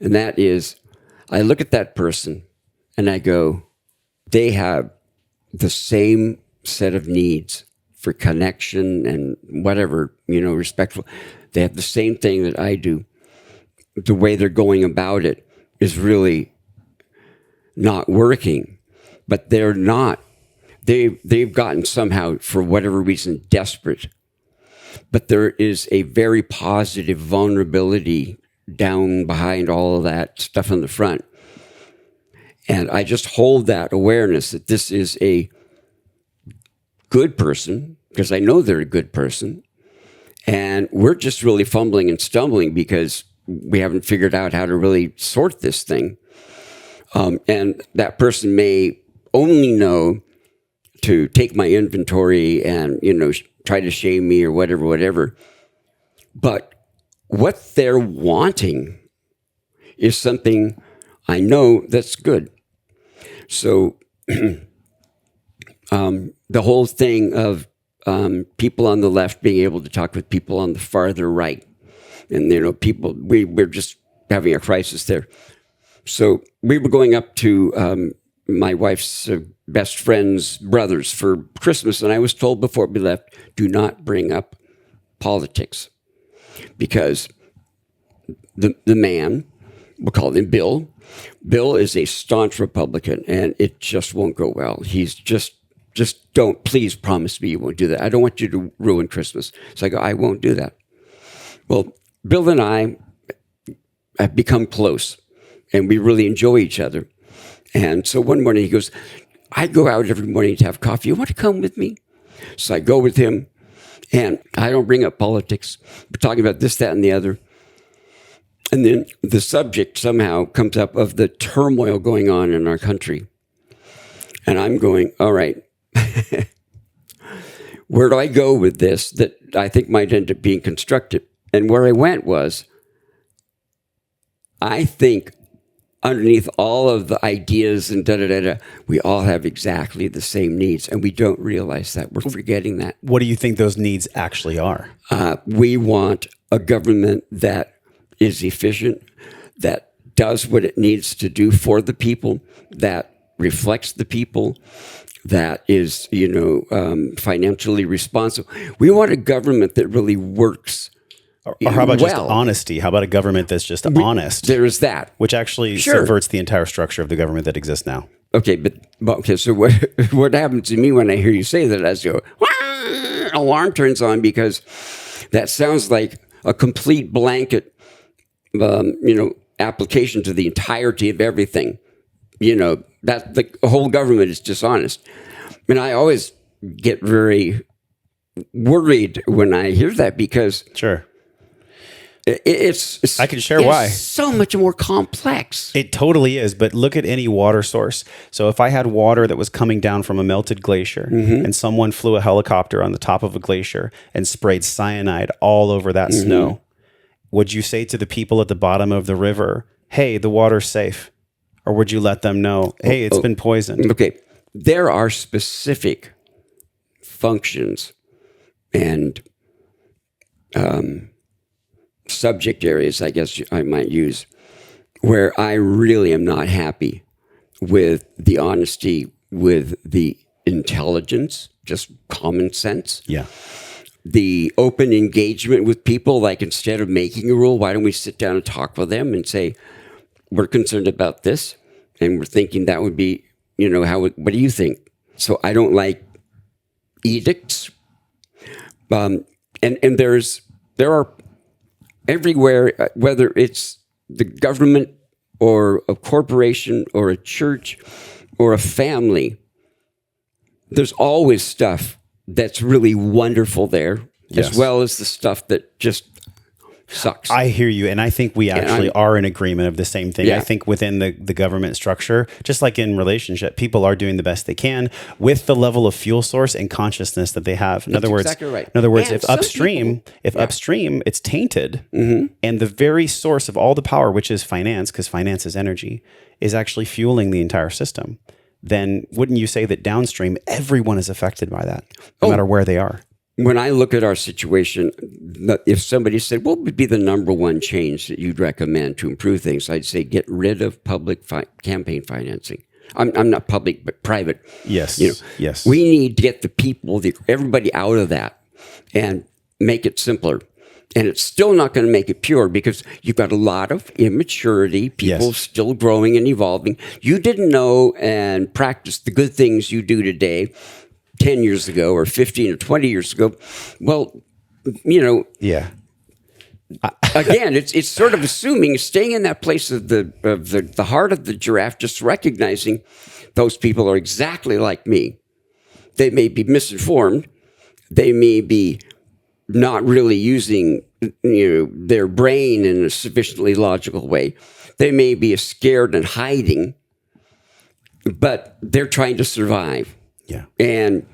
And that is, I look at that person and I go, they have the same set of needs for connection and whatever, respectful. They have the same thing that I do. The way they're going about it is really not working, but they're not. They've gotten somehow, for whatever reason, desperate. But there is a very positive vulnerability down behind all of that stuff in the front. And I just hold that awareness that this is a good person, because I know they're a good person. And we're just really fumbling and stumbling because we haven't figured out how to really sort this thing. And that person may only know to take my inventory and, try to shame me or whatever. But what they're wanting is something I know that's good. So the whole thing of people on the left being able to talk with people on the farther right, and we're just having a crisis there. So we were going up to my wife's best friend's brothers for Christmas, and I was told before we left, do not bring up politics, because the man, we'll call him Bill. Bill is a staunch Republican, and it just won't go well. He's just don't, please promise me you won't do that. I don't want you to ruin Christmas. So I go, I won't do that. Well, Bill and I have become close, and we really enjoy each other. And so one morning he goes, I go out every morning to have coffee. You want to come with me? So I go with him, and I don't bring up politics. We're talking about this, that, and the other. And then the subject somehow comes up of the turmoil going on in our country. And I'm going, all right, where do I go with this that I think might end up being constructive? And where I went was, I think underneath all of the ideas and we all have exactly the same needs, and we don't realize that. We're forgetting that. What do you think those needs actually are? We want a government that is efficient, that does what it needs to do for the people, that reflects the people, that is, financially responsible. We want a government that really works. Or how about just honesty? How about a government that's just honest? There is that. Which actually subverts the entire structure of the government that exists now. Okay, so what happens to me when I hear you say that? I go, alarm turns on, because that sounds like a complete blanket, application to the entirety of everything. That the whole government is dishonest. And I always get very worried when I hear that, because it's I can share why. So much more complex. It totally is. But look at any water source. So if I had water that was coming down from a melted glacier, and someone flew a helicopter on the top of a glacier and sprayed cyanide all over that snow, would you say to the people at the bottom of the river, hey, the water's safe? Or would you let them know, hey, it's been poisoned? Okay. There are specific functions and subject areas, I guess I might use, where I really am not happy with the honesty, with the intelligence, just common sense. Yeah. The open engagement with people, like instead of making a rule, why don't we sit down and talk with them and say, we're concerned about this, and we're thinking that would be, what do you think? So I don't like edicts. And there are everywhere, whether it's the government or a corporation or a church or a family, there's always stuff that's really wonderful there, as well as the stuff that just sucks. I hear you. And I think we actually are in agreement of the same thing. Yeah. I think within the government structure, just like in relationship, people are doing the best they can with the level of fuel source and consciousness that they have. In other words, exactly right. If upstream, it's tainted, and the very source of all the power, which is finance, because finance is energy, is actually fueling the entire system, then wouldn't you say that downstream, everyone is affected by that, no matter where they are? When I look at our situation, if somebody said, what would be the number one change that you'd recommend to improve things? I'd say get rid of public campaign financing. I'm not public, but private. Yes. Yes. We need to get the people, everybody out of that and make it simpler. And it's still not going to make it pure, because you've got a lot of immaturity, people still growing and evolving. You didn't know and practice the good things you do today 10 years ago or 15 or 20 years ago. Well, Yeah. Again, it's sort of assuming, staying in that place of the heart of the giraffe, just recognizing those people are exactly like me. They may be misinformed. They may be not really using their brain in a sufficiently logical way. They may be scared and hiding, but they're trying to survive. Yeah. And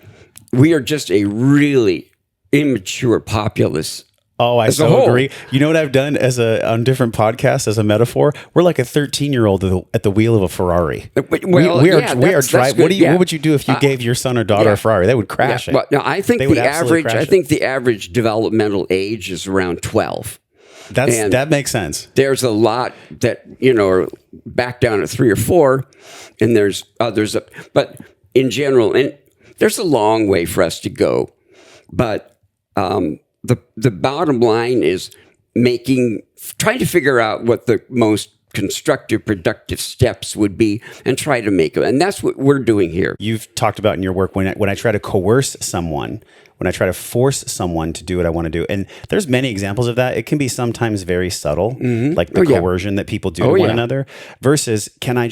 we are just a really immature populace. Oh, I so agree. You know what I've done on different podcasts as a metaphor? We're like a 13-year-old at the wheel of a Ferrari. We are driving. What would you do if you gave your son or daughter a Ferrari? They would crash it. Well, now, I think the average developmental age is around 12. That makes sense. There's a lot that are back down at 3 or 4, and there's others up. But in general, and there's a long way for us to go. But the bottom line is trying to figure out what the most constructive, productive steps would be, and try to make them. And that's what we're doing here. You've talked about in your work when I try to coerce someone, when I try to force someone to do what I want to do. And there's many examples of that. It can be sometimes very subtle, like the coercion that people do to one another, versus can I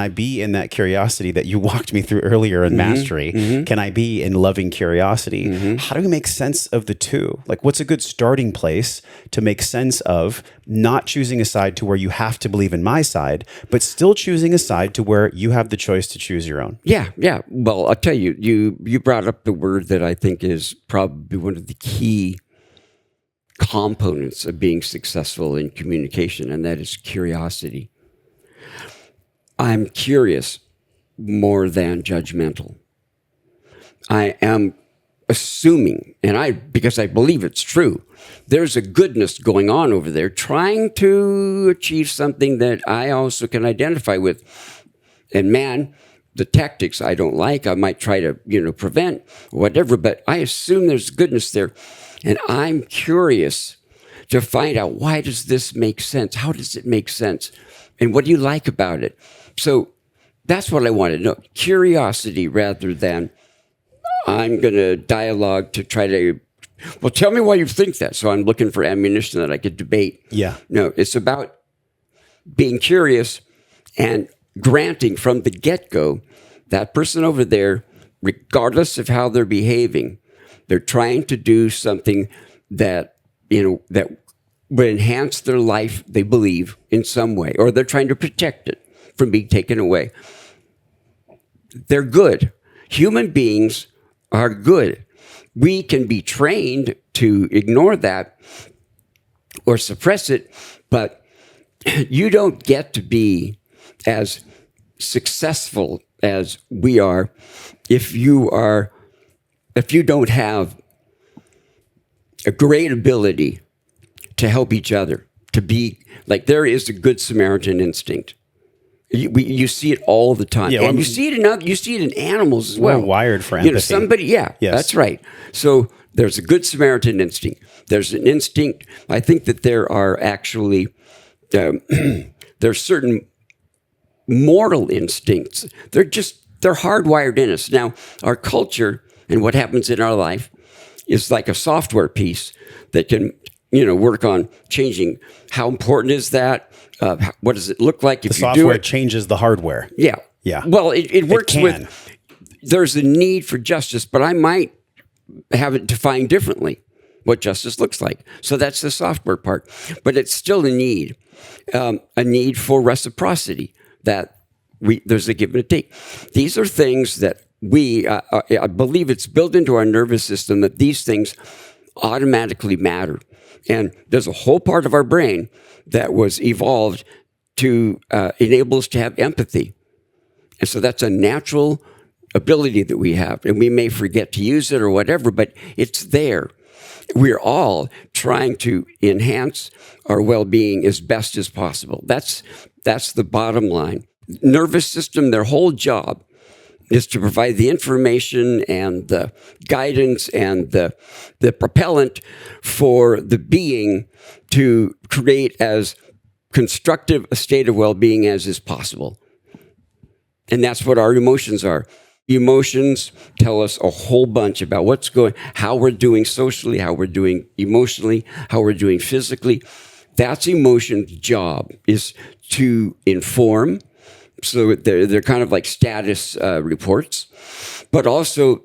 be in that curiosity that you walked me through earlier in mastery? Can I be in loving curiosity? How do we make sense of the two? Like, what's a good starting place to make sense of not choosing a side to where you have to believe in my side, but still choosing a side to where you have the choice to choose your own? Yeah. Well, I'll tell you, you brought up the word that I think is probably one of the key components of being successful in communication, and that is curiosity. I'm curious more than judgmental. I am assuming, because I believe it's true, there's a goodness going on over there trying to achieve something that I also can identify with. And man, the tactics I don't like, I might try to, prevent, whatever, but I assume there's goodness there. And I'm curious to find out, why does this make sense? How does it make sense? And what do you like about it? So that's what I want to know. Curiosity rather than I'm going to dialogue to try to, well, tell me why you think that. So I'm looking for ammunition that I could debate. Yeah. No, it's about being curious and granting from the get-go that person over there, regardless of how they're behaving, they're trying to do something that, that would enhance their life, they believe, in some way, or they're trying to protect it from being taken away. They're good. Human beings are good. We can be trained to ignore that or suppress it, but you don't get to be as successful as we are if you don't have a great ability to help each other, to be like, there is a good Samaritan instinct. You see it all the time, and you see it in animals as well. We're wired for empathy. Yes. That's right. So there's a good Samaritan instinct. There's an instinct. I think that there are actually there's certain moral instincts. They're hardwired in us. Now, our culture and what happens in our life is like a software piece that can, work on changing. How important is that? What does it look like if you do it? The software changes the hardware. Yeah. Yeah. Well, it works with, there's a need for justice, but I might have it defined differently, what justice looks like. So that's the software part. But it's still a need for reciprocity, that there's a give and a take. These are things that I believe it's built into our nervous system that these things automatically matter. And there's a whole part of our brain that was evolved to enable us to have empathy. And so that's a natural ability that we have. And we may forget to use it or whatever, but it's there. We're all trying to enhance our well-being as best as possible. That's the bottom line. Nervous system, their whole job is to provide the information and the guidance and the propellant for the being to create as constructive a state of well-being as is possible. And that's what our emotions are. Emotions tell us a whole bunch about how we're doing socially, how we're doing emotionally, how we're doing physically. That's emotion's job, is to inform. So they're kind of like status reports, but also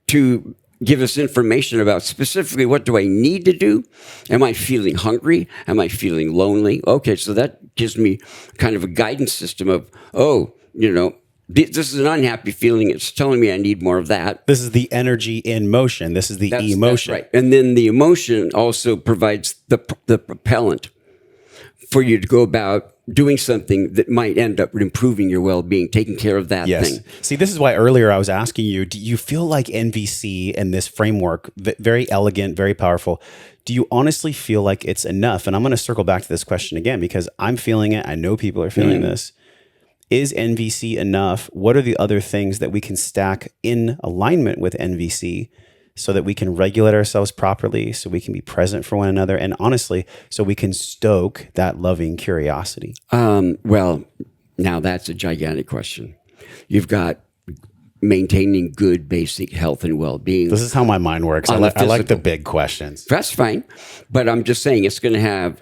to give us information about specifically, what do I need to do? Am I feeling hungry? Am I feeling lonely? Okay, so that gives me kind of a guidance system of, this is an unhappy feeling. It's telling me I need more of that. This is the energy in motion. This is the emotion. That's right. And then the emotion also provides the propellant for you to go about doing something that might end up improving your well-being, taking care of that thing. See, this is why earlier I was asking you, do you feel like NVC and this framework, very elegant, very powerful, do you honestly feel like it's enough? And I'm going to circle back to this question again, because I'm feeling it. I know people are feeling this. Is NVC enough? What are the other things that we can stack in alignment with NVC so that we can regulate ourselves properly, so we can be present for one another, and honestly, so we can stoke that loving curiosity? Well, now that's a gigantic question. You've got maintaining good basic health and well-being. This is how my mind works. I like the big questions. That's fine. But I'm just saying it's going to have,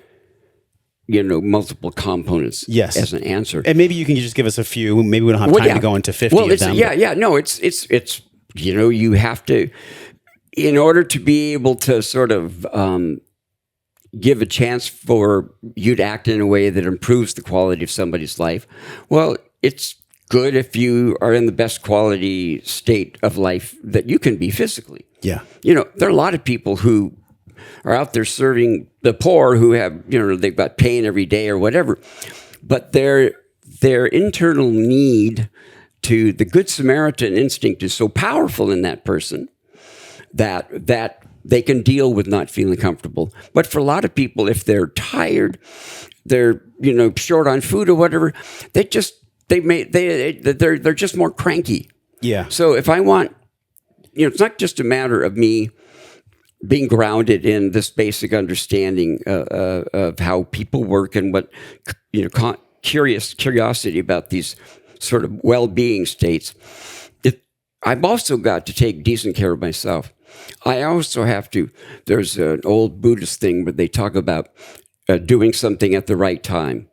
multiple components as an answer. And maybe you can just give us a few. Maybe we don't have time to go into 50 of them. No, it's you have to, in order to be able to sort of give a chance for you to act in a way that improves the quality of somebody's life, well, it's good if you are in the best quality state of life that you can be physically. Yeah. There are a lot of people who are out there serving the poor who have, they've got pain every day or whatever, but their internal need to, the Good Samaritan instinct is so powerful in that person that they can deal with not feeling comfortable. But for a lot of people, if they're tired, they're short on food or whatever, they're just more cranky. Yeah. So if I want, it's not just a matter of me being grounded in this basic understanding of how people work and what curiosity about these sort of well-being states. I've also got to take decent care of myself. I also have to. There's an old Buddhist thing where they talk about doing something at the right time,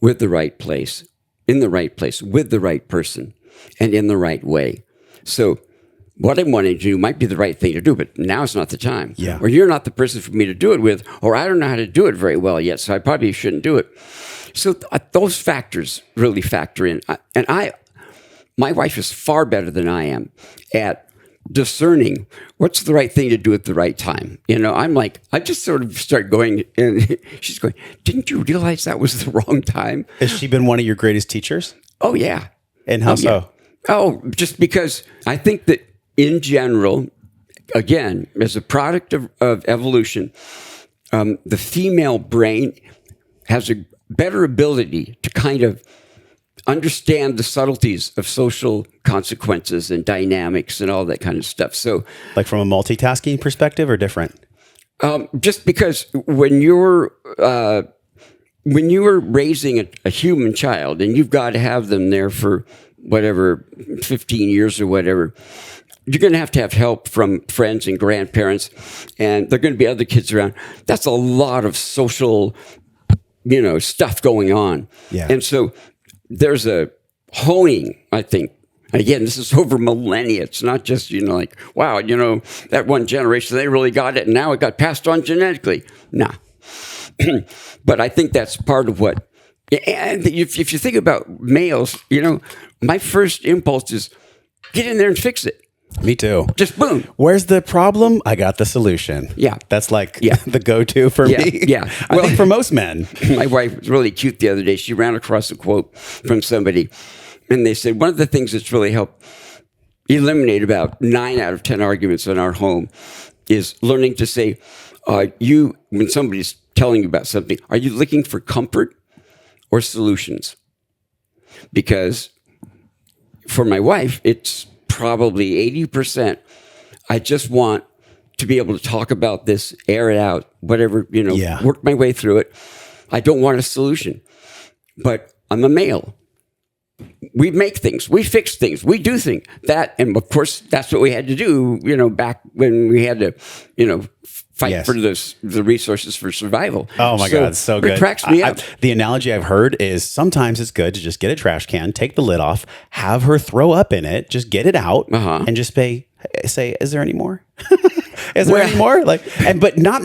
with the right place, in the right place, with the right person, and in the right way. So what I'm wanting to do might be the right thing to do, but now it's not the time. Yeah. Or you're not the person for me to do it with, or I don't know how to do it very well yet, so I probably shouldn't do it. So those factors really factor in. My wife is far better than I am at discerning what's the right thing to do at the right time. I'm like, I just sort of start going, and she's going, didn't you realize that was the wrong time? Has she been one of your greatest teachers? Oh, yeah. And how so? Yeah. Oh, just because I think that in general, again, as a product of evolution, the female brain has a better ability to kind of understand the subtleties of social consequences and dynamics and all that kind of stuff. So, like from a multitasking perspective or different? Just because when you're raising a human child and you've got to have them there for whatever, 15 years or whatever, you're going to have help from friends and grandparents, and there are going to be other kids around. That's a lot of social, stuff going on. Yeah. And so there's a honing, I think. And again, this is over millennia. It's not just, like, wow, that one generation, they really got it, and now it got passed on genetically. Nah. But I think that's part of what, and if you think about males, my first impulse is get in there and fix it. Me too. Just boom. Where's the problem? I got the solution. Yeah. That's like the go-to for me. Yeah. I think for most men. My wife was really cute the other day. She ran across a quote from somebody, and they said, one of the things that's really helped eliminate about 9 out of 10 arguments in our home is learning to say, when somebody's telling you about something, are you looking for comfort or solutions? Because for my wife, it's probably 80%. I just want to be able to talk about this, air it out, whatever, work my way through it. I don't want a solution, but I'm a male. We make things, we fix things, we do things. And of course, that's what we had to do, back when we had to, fight for the resources for survival. Oh my God, it's so good. It cracks me up. The analogy I've heard is sometimes it's good to just get a trash can, take the lid off, have her throw up in it, just get it out, and just say, is there any more? Is there any more? But not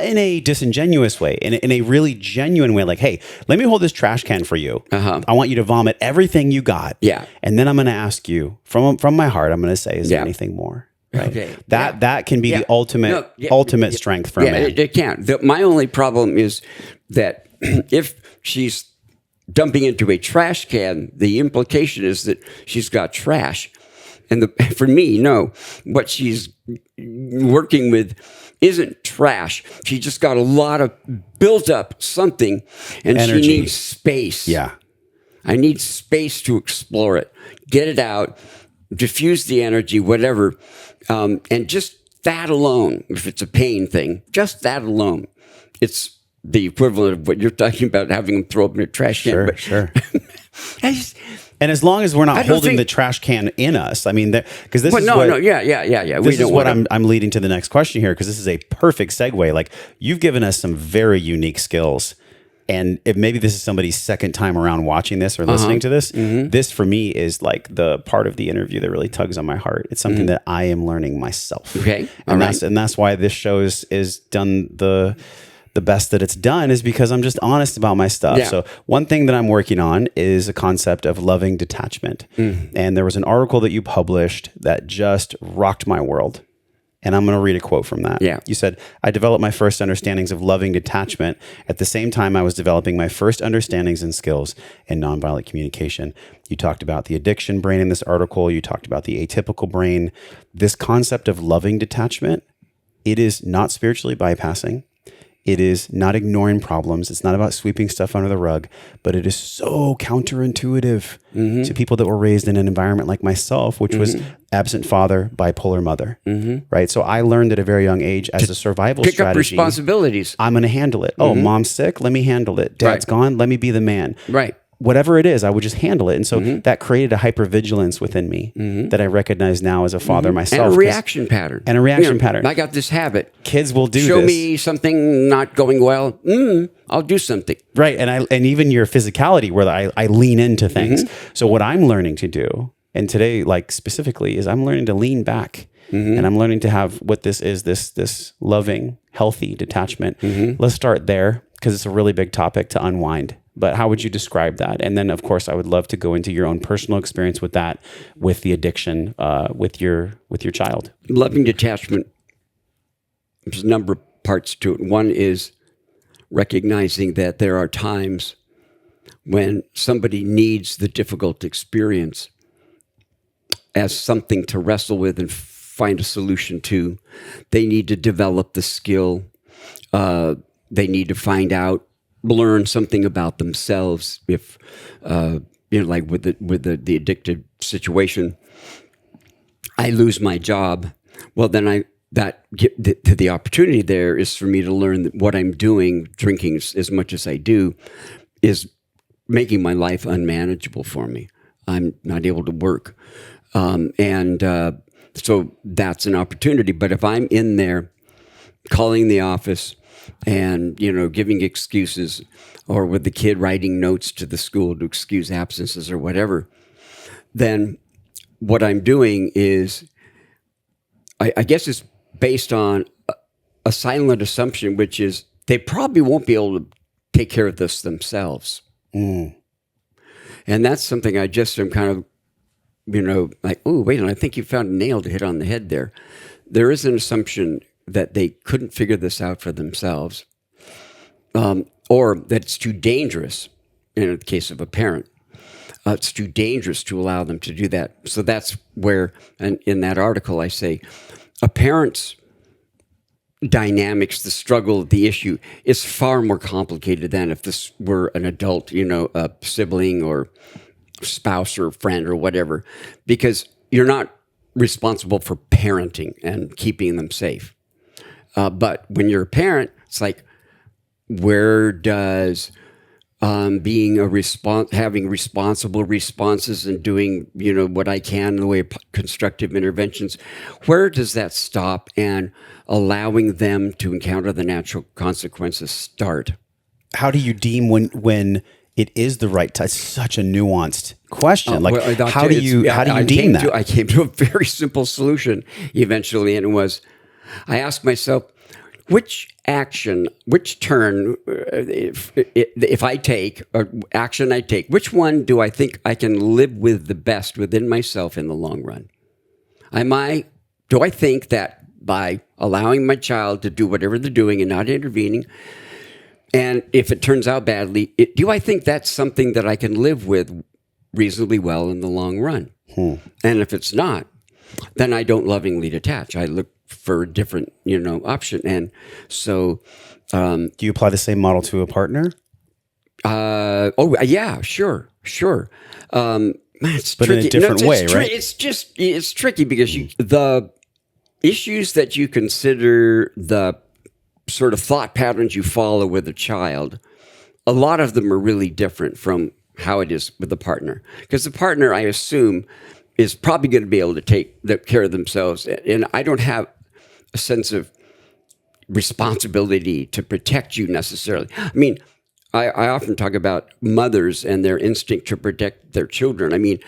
in a disingenuous way, in a really genuine way. Like, hey, let me hold this trash can for you. I want you to vomit everything you got. Yeah. And then I'm going to ask you from my heart, I'm going to say, is there anything more? Right. Okay. That can be the ultimate strength for a man. It can. My only problem is that if she's dumping into a trash can, the implication is that she's got trash. And for me, no, what she's working with isn't trash. She just got a lot of built up something, and energy. She needs space. Yeah. I need space to explore it, get it out, diffuse the energy, whatever. And just that alone, if it's a pain thing, just that alone, it's the equivalent of what you're talking about, having them throw up in a trash can. Sure. And as long as we're not holding the trash can in us, I mean, because this is This is what I'm leading to the next question here, because this is a perfect segue. Like, you've given us some very unique skills. And if maybe this is somebody's second time around watching this or listening to this, this for me is like the part of the interview that really tugs on my heart. It's something that I am learning myself. Okay. And that's why this show is done the best that it's done, is because I'm just honest about my stuff. Yeah. So one thing that I'm working on is a concept of loving detachment. And there was an article that you published that just rocked my world. And I'm going to read a quote from that. Yeah. You said, I developed my first understandings of loving detachment at the same time I was developing my first understandings and skills in nonviolent communication. You talked about the addiction brain in this article. You talked about the atypical brain. This concept of loving detachment, it is not spiritually bypassing. It is not ignoring problems. It's not about sweeping stuff under the rug, but it is so counterintuitive to people that were raised in an environment like myself, which was absent father, bipolar mother, right? So I learned at a very young age as a survival Pick strategy. up responsibilities. I'm going to handle it. Oh, mom's sick. Let me handle it. Dad's gone. Let me be the man. Right. Whatever it is, I would just handle it. And so that created a hypervigilance within me that I recognize now as a father myself. And a reaction pattern. Pattern. I got this habit. Kids will do Show this. me something not going well. I'll do something. Right. And even your physicality where I lean into things. So what I'm learning to do, and today, like specifically, is I'm learning to lean back. And I'm learning to have what this is, this loving, healthy detachment. Let's start there because it's a really big topic to unwind. But how would you describe that? And then, of course, I would love to go into your own personal experience with that, with the addiction, with your child. Loving detachment, there's a number of parts to it. One is recognizing that there are times when somebody needs the difficult experience as something to wrestle with and find a solution to. They need to develop the skill. They need to find out, learn something about themselves. If like with the addicted situation, I lose my job. Well, then the opportunity there is for me to learn that what I'm doing, drinking as much as I do, is making my life unmanageable for me. I'm not able to work, so that's an opportunity. But if I'm in there calling the office and, giving excuses, or with the kid writing notes to the school to excuse absences or whatever, then what I'm doing is, I guess it's based on a silent assumption, which is they probably won't be able to take care of this themselves. And that's something I just am kind of, like, oh, wait, I think you found a nail to hit on the head there. There is an assumption that they couldn't figure this out for themselves, or that it's too dangerous. In the case of a parent, it's too dangerous to allow them to do that. So that's where, and in that article, I say a parent's dynamics, the struggle, the issue is far more complicated than if this were an adult, a sibling or spouse or friend or whatever, because you're not responsible for parenting and keeping them safe. But when you're a parent, it's like, where does being having responsible responses and doing, what I can in the way of constructive interventions, where does that stop and allowing them to encounter the natural consequences start? How do you deem when it is the right time? It's such a nuanced question. How do you deem that? I came to a very simple solution eventually, and it was, I asked myself, which turn, if I take, or action I take, which one do I think I can live with the best within myself in the long run? Do I think that by allowing my child to do whatever they're doing and not intervening, and if it turns out badly, do I think that's something that I can live with reasonably well in the long run? And if it's not, then I don't lovingly detach. I look for a different, option. And so, do you apply the same model to a partner? Yeah, sure. It's but tricky. In a different way, right? It's tricky because the issues that you consider, the sort of thought patterns you follow with a child, a lot of them are really different from how it is with the partner. Because the partner, I assume, is probably going to be able to take care of themselves. And I don't have a sense of responsibility to protect you necessarily. I mean, I often talk about mothers and their instinct to protect their children. I mean,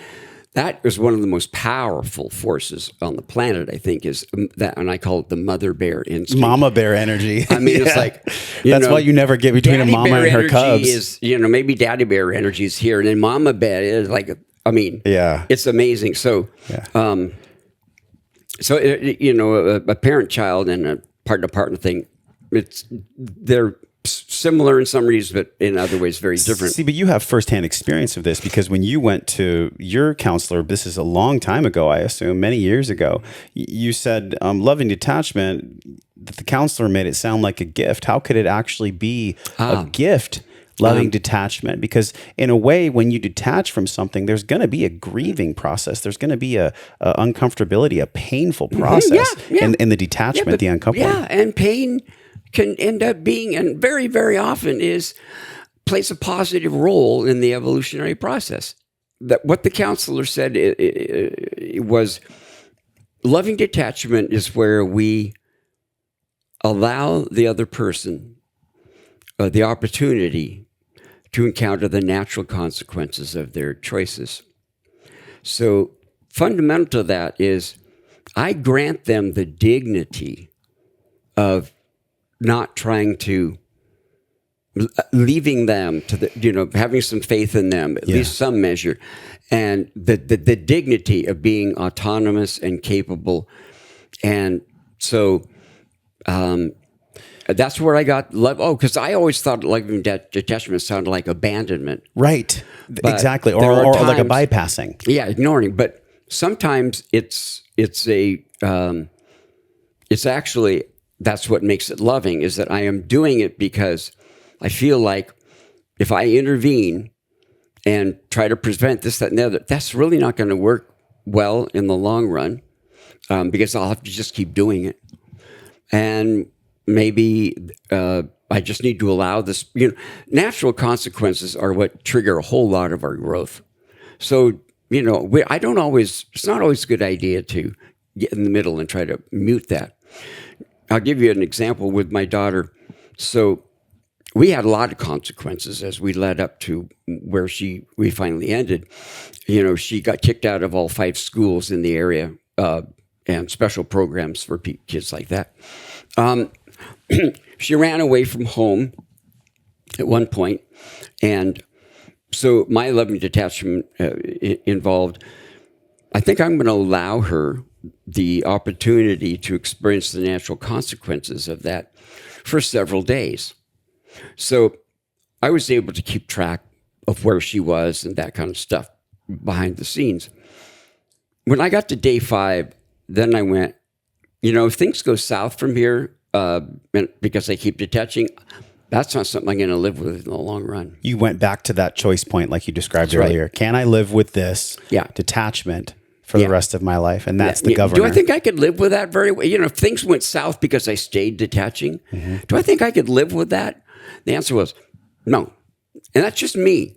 that is one of the most powerful forces on the planet, I think, is that, and I call it the mother bear instinct. Mama bear energy. I mean, It's like, that's why you never get between a mama and her cubs. Is, maybe daddy bear energy is here, and then mama bear is like, it's amazing. So, So, a parent-child and a partner-partner thing, they're similar in some reasons, but in other ways very different. See, but you have firsthand experience of this because when you went to your counselor, this is a long time ago, I assume, many years ago, you said loving detachment, that the counselor made it sound like a gift. How could it actually be a gift? Loving detachment, because in a way, when you detach from something, there's going to be a grieving process. There's going to be a uncomfortability, a painful process in the detachment, the uncomfortable. Yeah, and pain can end up being, and very, very often plays a positive role in the evolutionary process. That what the counselor said it was loving detachment is where we allow the other person the opportunity to encounter the natural consequences of their choices. So fundamental to that is I grant them the dignity of not trying to, leaving them to the, having some faith in them, at least some measure, and the dignity of being autonomous and capable. And so, that's where I got love. Oh, because I always thought loving detachment sounded like abandonment. Right. But exactly. Or like a bypassing. Yeah, ignoring. But sometimes it's actually, that's what makes it loving, is that I am doing it because I feel like if I intervene and try to prevent this, that, and the other, that's really not going to work well in the long run, because I'll have to just keep doing it. And maybe I just need to allow this. Natural consequences are what trigger a whole lot of our growth. So, it's not always a good idea to get in the middle and try to mute that. I'll give you an example with my daughter. So we had a lot of consequences as we led up to where we finally ended. She got kicked out of all 5 schools in the area, and special programs for kids like that. She ran away from home at one point, and so my loving detachment involved, I think I'm going to allow her the opportunity to experience the natural consequences of that for several days. So I was able to keep track of where she was and that kind of stuff behind the scenes. When I got to day 5, then I went, if things go south from here, because I keep detaching, that's not something I'm going to live with in the long run. You went back to that choice point like you described earlier. Right. Can I live with this detachment for the rest of my life? And that's the governor. Do I think I could live with that very well? If things went south because I stayed detaching, do I think I could live with that? The answer was no. And that's just me.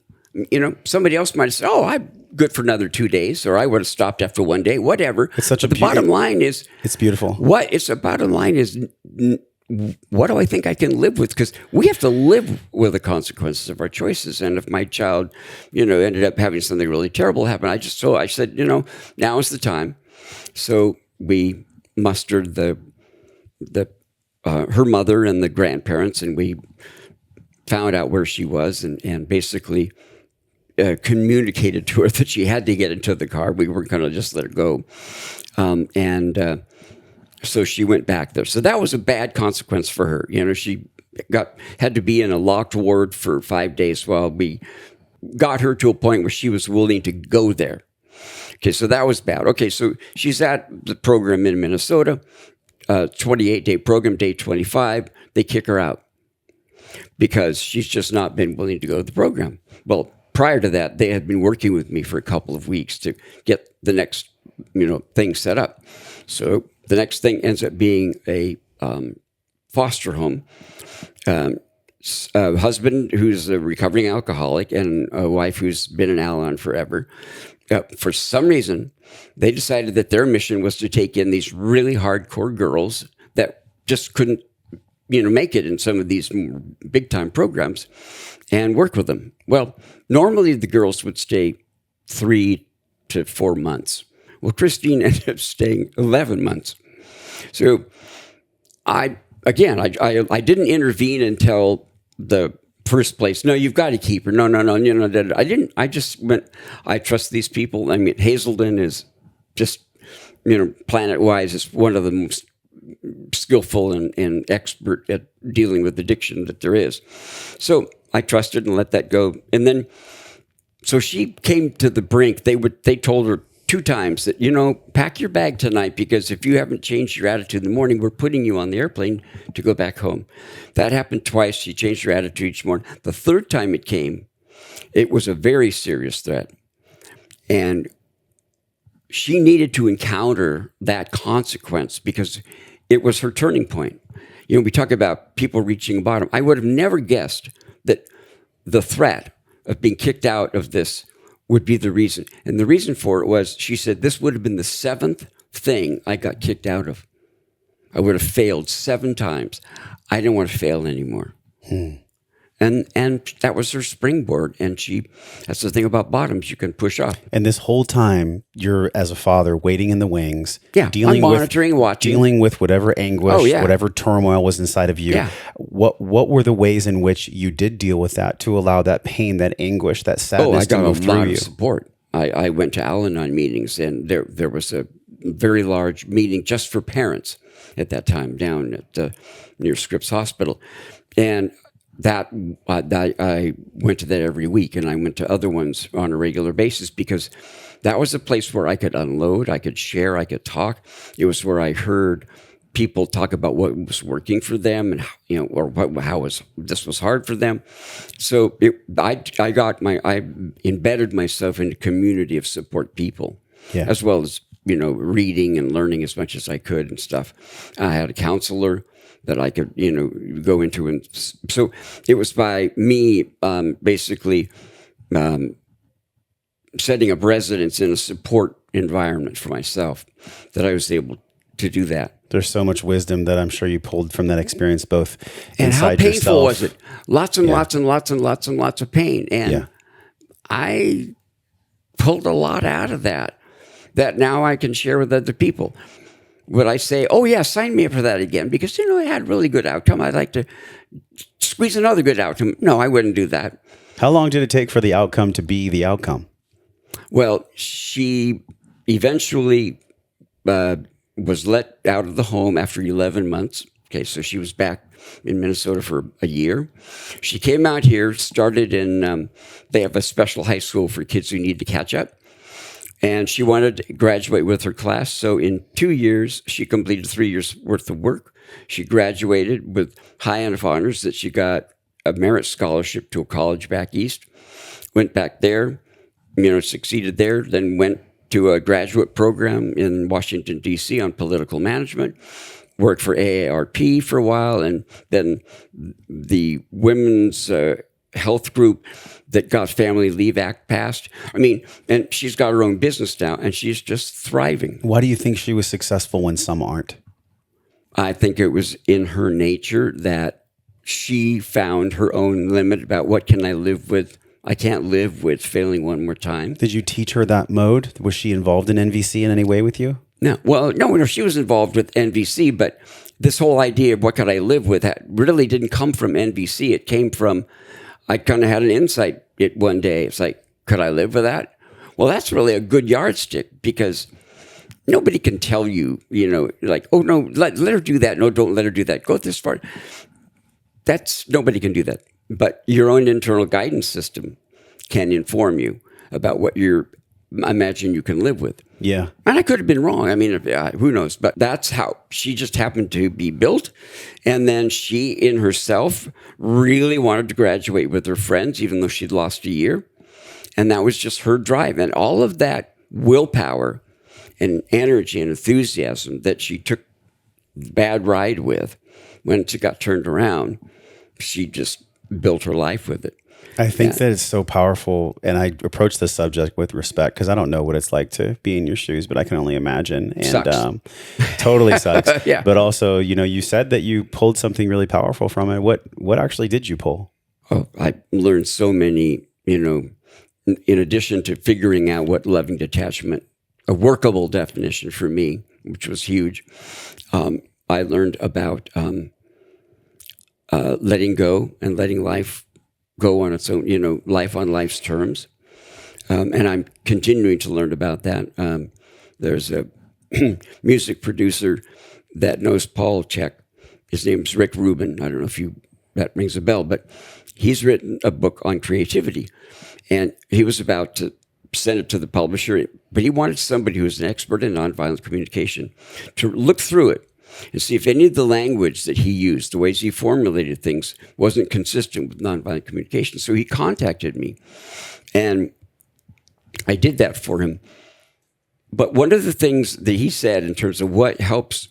Somebody else might have said, oh, I'm good for another 2 days, or I would have stopped after 1 day, whatever. It's such a the bottom line is, it's beautiful. The bottom line is, what do I think I can live with? Because we have to live with the consequences of our choices. And if my child, ended up having something really terrible happen, I said, now is the time. So we mustered her mother and the grandparents, and we found out where she was, and basically communicated to her that she had to get into the car. We weren't going to just let her go. So she went back there. So that was a bad consequence for her. She had to be in a locked ward for 5 days while we got her to a point where she was willing to go there. Okay, so that was bad. Okay, so she's at the program in Minnesota, 28-day program, day 25. They kick her out because she's just not been willing to go to the program. Well, prior to that, they had been working with me for a couple of weeks to get the next, thing set up. So the next thing ends up being a foster home. A husband who's a recovering alcoholic and a wife who's been an Al-Anon forever. For some reason, they decided that their mission was to take in these really hardcore girls that just couldn't, make it in some of these big-time programs and work with them. Well, normally the girls would stay 3 to 4 months. Well, Christine ended up staying 11 months. So I didn't intervene until the first place. No, you've got to keep her. No. I didn't. I just went, I trust these people. I mean, Hazelden is just planet-wise, is one of the most skillful and expert at dealing with addiction that there is. So I trusted and let that go. And then, so she came to the brink. They told her 2 times that, pack your bag tonight, because if you haven't changed your attitude in the morning, we're putting you on the airplane to go back home. That happened twice. She changed her attitude each morning. The 3rd time it came, it was a very serious threat. And she needed to encounter that consequence because it was her turning point. We talk about people reaching bottom. I would have never guessed that the threat of being kicked out of this would be the reason. And the reason for it was, she said, this would have been the 7th thing I got kicked out of. I would have failed 7 times. I didn't want to fail anymore. And that was her springboard. And that's the thing about bottoms, you can push off. And this whole time, you're, as a father, waiting in the wings, I'm monitoring, watching, dealing with whatever anguish, whatever turmoil was inside of you. What were the ways in which you did deal with that to allow that pain, that anguish, that sadness to move through you? I got a lot of support. I went to Al-Anon meetings, and there was a very large meeting just for parents at that time down at near Scripps Hospital, and that I went to that every week, and I went to other ones on a regular basis, because that was a place where I could unload, I could share, I could talk. It was where I heard people talk about what was working for them, and this was hard for them. So I embedded myself in a community of support people, as well as reading and learning as much as I could and stuff. I had a counselor that I could, go into. And so it was by me basically setting up residence in a support environment for myself that I was able to do that. There's so much wisdom that I'm sure you pulled from that experience, both and inside how painful yourself. Was it? Lots and lots and lots and lots and lots of pain. And I pulled a lot out of that now I can share with other people. Would I say, oh, yeah, sign me up for that again? Because, I had a really good outcome. I'd like to squeeze another good outcome. No, I wouldn't do that. How long did it take for the outcome to be the outcome? Well, she eventually was let out of the home after 11 months. Okay, so she was back in Minnesota for a year. She came out here, started in, they have a special high school for kids who need to catch up. And she wanted to graduate with her class. So in 2 years, she completed 3 years worth of work. She graduated with high enough honors that she got a merit scholarship to a college back east. Went back there, succeeded there, then went to a graduate program in Washington, D.C. on political management. Worked for AARP for a while, and then the women's health group that got Family Leave Act passed. And she's got her own business now, and she's just thriving. Why do you think she was successful when some aren't? I think it was in her nature that she found her own limit about what can I live with. I can't live with failing one more time. Did you teach her that mode? Was she involved in NVC in any way with you? No. Well, no, she was involved with NVC, but this whole idea of what could I live with that really didn't come from NVC. It came from, I kind of had an insight one day. It's like, could I live with that? Well, that's really a good yardstick, because nobody can tell you, like, oh, no, let her do that. No, don't let her do that. Go this far. Nobody can do that. But your own internal guidance system can inform you about what imagine you can live with. Yeah. And I could have been wrong. Who knows? But that's how she just happened to be built. And then she, in herself, really wanted to graduate with her friends, even though she'd lost a year. And that was just her drive. And all of that willpower and energy and enthusiasm that she took the bad ride with, when it got turned around, she just built her life with it. I think that it's so powerful, and I approach this subject with respect because I don't know what it's like to be in your shoes, but I can only imagine. And sucks. Totally sucks. Yeah. But also, you said that you pulled something really powerful from it. What actually did you pull? Oh, I learned so many, in addition to figuring out what loving detachment, a workable definition for me, which was huge. I learned about letting go and letting life go on its own, life on life's terms. And I'm continuing to learn about that. There's a music producer that knows Paul Check. His name's Rick Rubin. I don't know if that rings a bell, but he's written a book on creativity. And he was about to send it to the publisher, but he wanted somebody who was an expert in nonviolent communication to look through it and see if any of the language that he used, the ways he formulated things, wasn't consistent with nonviolent communication. So he contacted me, and I did that for him. But one of the things that he said in terms of what helps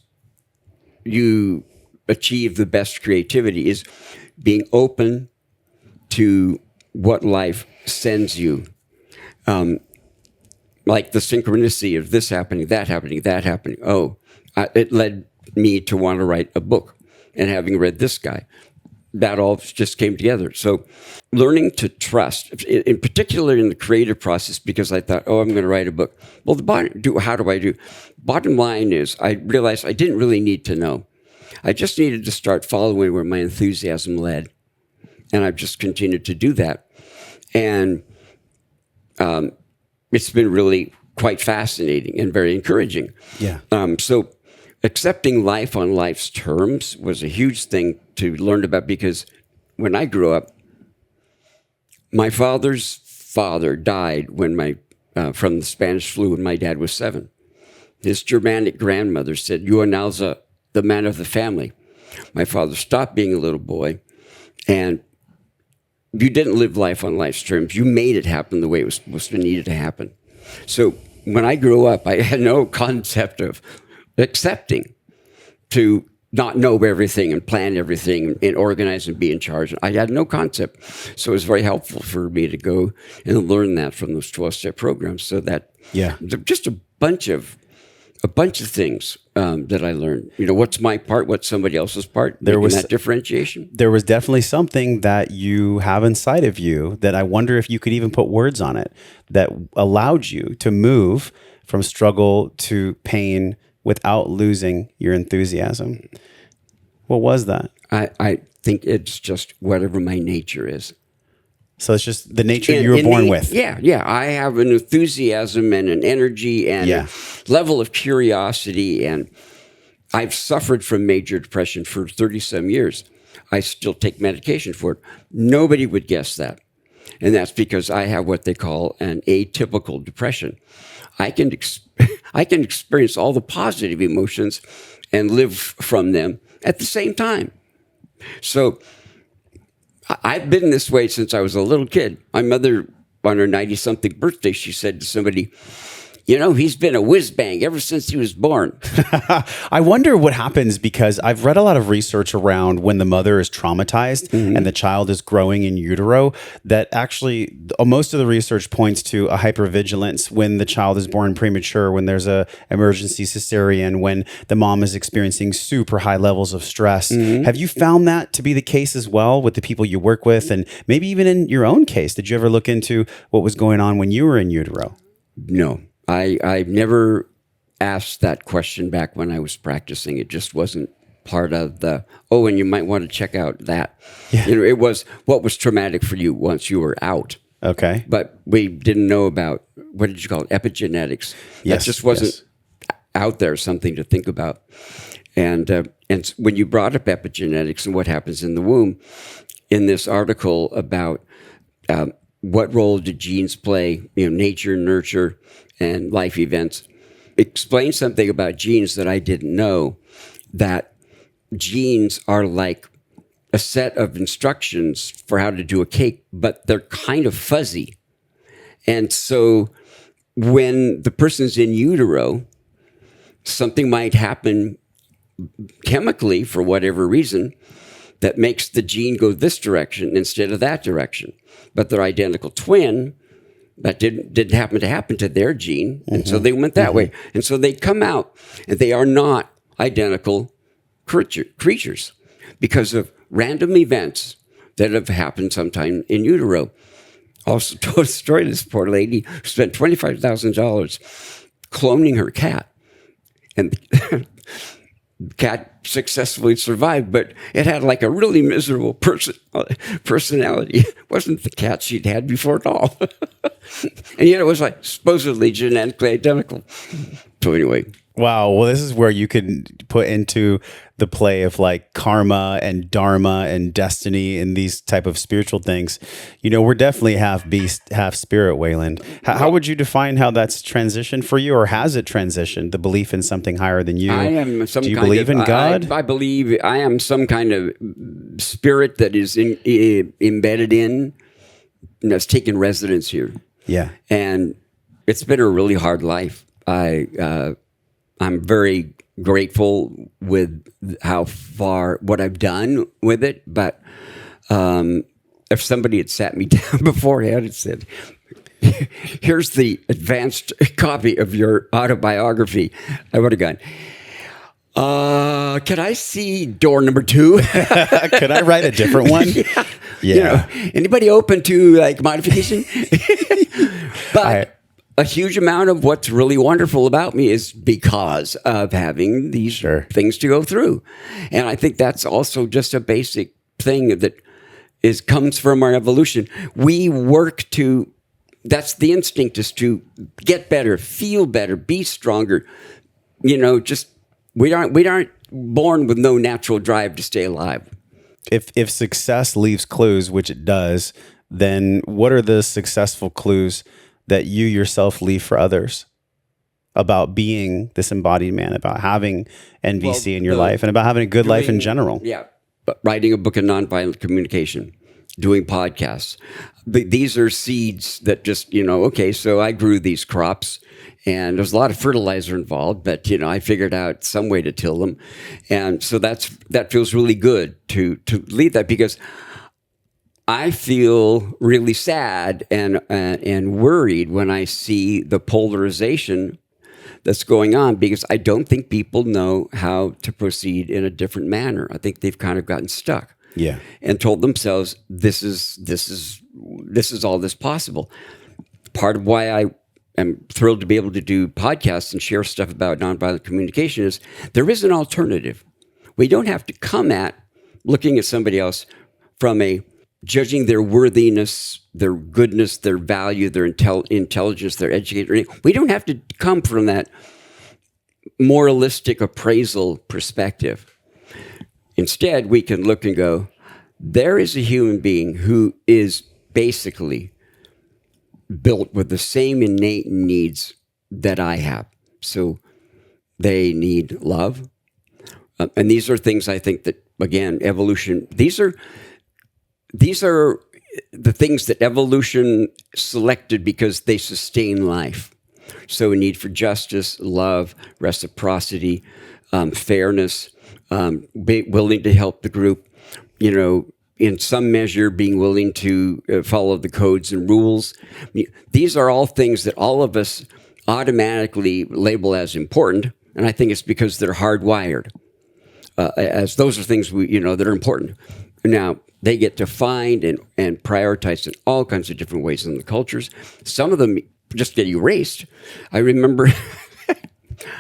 you achieve the best creativity is being open to what life sends you. Like the synchronicity of this happening, that happening, that happening. It led me to want to write a book. And having read this guy, that all just came together. So learning to trust, in particular in the creative process, because I thought, I'm going to write a book. Well, how do I do? Bottom line is I realized I didn't really need to know. I just needed to start following where my enthusiasm led. And I've just continued to do that. And it's been really quite fascinating and very encouraging. Yeah. So accepting life on life's terms was a huge thing to learn about, because when I grew up, my father's father died from the Spanish flu when my dad was 7. His Germanic grandmother said, "You are now the man of the family." My father stopped being a little boy, and you didn't live life on life's terms. You made it happen the way it was supposed to needed to happen. So when I grew up, I had no concept of accepting to not know everything and plan everything and organize and be in charge. I had no concept. So it was very helpful for me to go and learn that from those 12-step programs. So that, just a bunch of things that I learned. What's my part? What's somebody else's part? There was that differentiation. There was definitely something that you have inside of you that I wonder if you could even put words on it, that allowed you to move from struggle to pain without losing your enthusiasm. What was that? I think it's just whatever my nature is. So it's just the nature you were born with. Yeah. I have an enthusiasm and an energy and a level of curiosity. And I've suffered from major depression for 30-some years. I still take medication for it. Nobody would guess that. And that's because I have what they call an atypical depression. I can experience all the positive emotions and live from them at the same time. So I've been this way since I was a little kid. My mother, on her 90-something birthday, she said to somebody, he's been a whiz-bang ever since he was born. I wonder what happens, because I've read a lot of research around when the mother is traumatized and the child is growing in utero, that actually most of the research points to a hypervigilance when the child is born premature, when there's a emergency cesarean, when the mom is experiencing super high levels of stress. Have you found that to be the case as well with the people you work with? And maybe even in your own case, did you ever look into what was going on when you were in utero? No. I never asked that question back when I was practicing. It just wasn't part of and you might want to check out that. Yeah. It was what was traumatic for you once you were out. Okay. But we didn't know about, what did you call it, epigenetics. Yes. That just wasn't out there, something to think about. And when you brought up epigenetics and what happens in the womb, in this article about what role do genes play, nature, nurture, and life events, explain something about genes that I didn't know, that genes are like a set of instructions for how to do a cake, but they're kind of fuzzy. And so when the person's in utero, something might happen chemically for whatever reason that makes the gene go this direction instead of that direction. But their identical twin, that didn't happen to their gene, and so they went that way. And so they come out, and they are not identical creatures because of random events that have happened sometime in utero. Also told a story to this poor lady who spent $25,000 cloning her cat. And the cat successfully survived, but it had like a really miserable personality. It wasn't the cat she'd had before at all. And yet it was like supposedly genetically identical. So anyway, Wow. Well, this is where you can put into the play of like karma and dharma and destiny and these type of spiritual things. We're definitely half beast, half spirit, Wayland. How would you define how that's transitioned for you, or has it transitioned, the belief in something higher than you? I am some Do you kind believe of, in God? I believe I am some kind of spirit that is embedded in, that's taken residence here. Yeah. And it's been a really hard life. I'm very grateful with how far what I've done with it. But if somebody had sat me down beforehand and said, "Here's the advanced copy of your autobiography," I would have gone, can I see door number 2? Could I write a different one? Yeah. Anybody open to like modification? But a huge amount of what's really wonderful about me is because of having these things to go through. And I think that's also just a basic thing that comes from our evolution. We work to, that's the instinct, is to get better, feel better, be stronger. Just we aren't born with no natural drive to stay alive. If success leaves clues, which it does, then what are the successful clues that you yourself leave for others about being this embodied man, about having NVC in your life, and about having a good life in general? Yeah, but writing a book of nonviolent communication, doing podcasts. These are seeds that just, okay, so I grew these crops and there's a lot of fertilizer involved, but, I figured out some way to till them. And so that feels really good to leave that, because I feel really sad and worried when I see the polarization that's going on, because I don't think people know how to proceed in a different manner. I think they've kind of gotten stuck. Yeah. And told themselves this is all that's possible. Part of why I am thrilled to be able to do podcasts and share stuff about nonviolent communication is there is an alternative. We don't have to come at looking at somebody else from a judging their worthiness, their goodness, their value, their intelligence, their education. We don't have to come from that moralistic appraisal perspective. Instead, we can look and go, there is a human being who is basically built with the same innate needs that I have. So they need love. And these are things I think that, again, evolution, these are the things that evolution selected because they sustain life. So a need for justice, love, reciprocity, fairness, being willing to help the group, in some measure being willing to follow the codes and rules. These are all things that all of us automatically label as important. And I think it's because they're hardwired, as those are things that are important. Now, they get defined and prioritized in all kinds of different ways in the cultures. Some of them just get erased. I remember I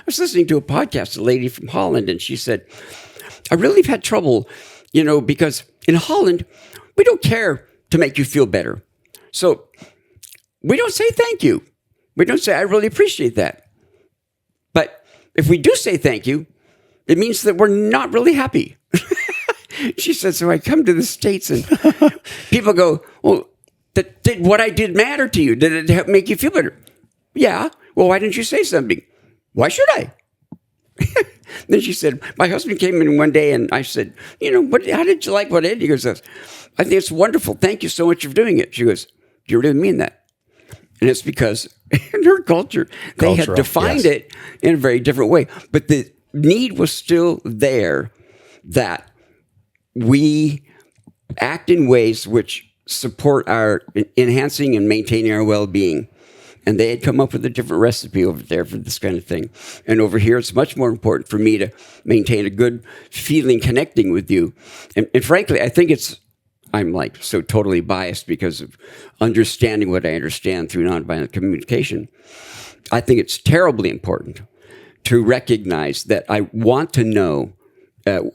was listening to a podcast, a lady from Holland, and she said, I really have had trouble, because in Holland, we don't care to make you feel better. So we don't say thank you. We don't say, I really appreciate that. But if we do say thank you, it means that we're not really happy. She said, so I come to the States and people go, well, did what I did matter to you? Did it make you feel better? Yeah. Well, why didn't you say something? Why should I? Then she said, my husband came in one day and I said, how did you like what I did? He goes, I think it's wonderful. Thank you so much for doing it. She goes, do you really mean that? And it's because in her culture, they had defined it in a very different way. But the need was still there that we act in ways which support our enhancing and maintaining our well-being. And they had come up with a different recipe over there for this kind of thing. And over here, it's much more important for me to maintain a good feeling connecting with you. And frankly, I think I'm like so totally biased because of understanding what I understand through nonviolent communication. I think it's terribly important to recognize that I want to know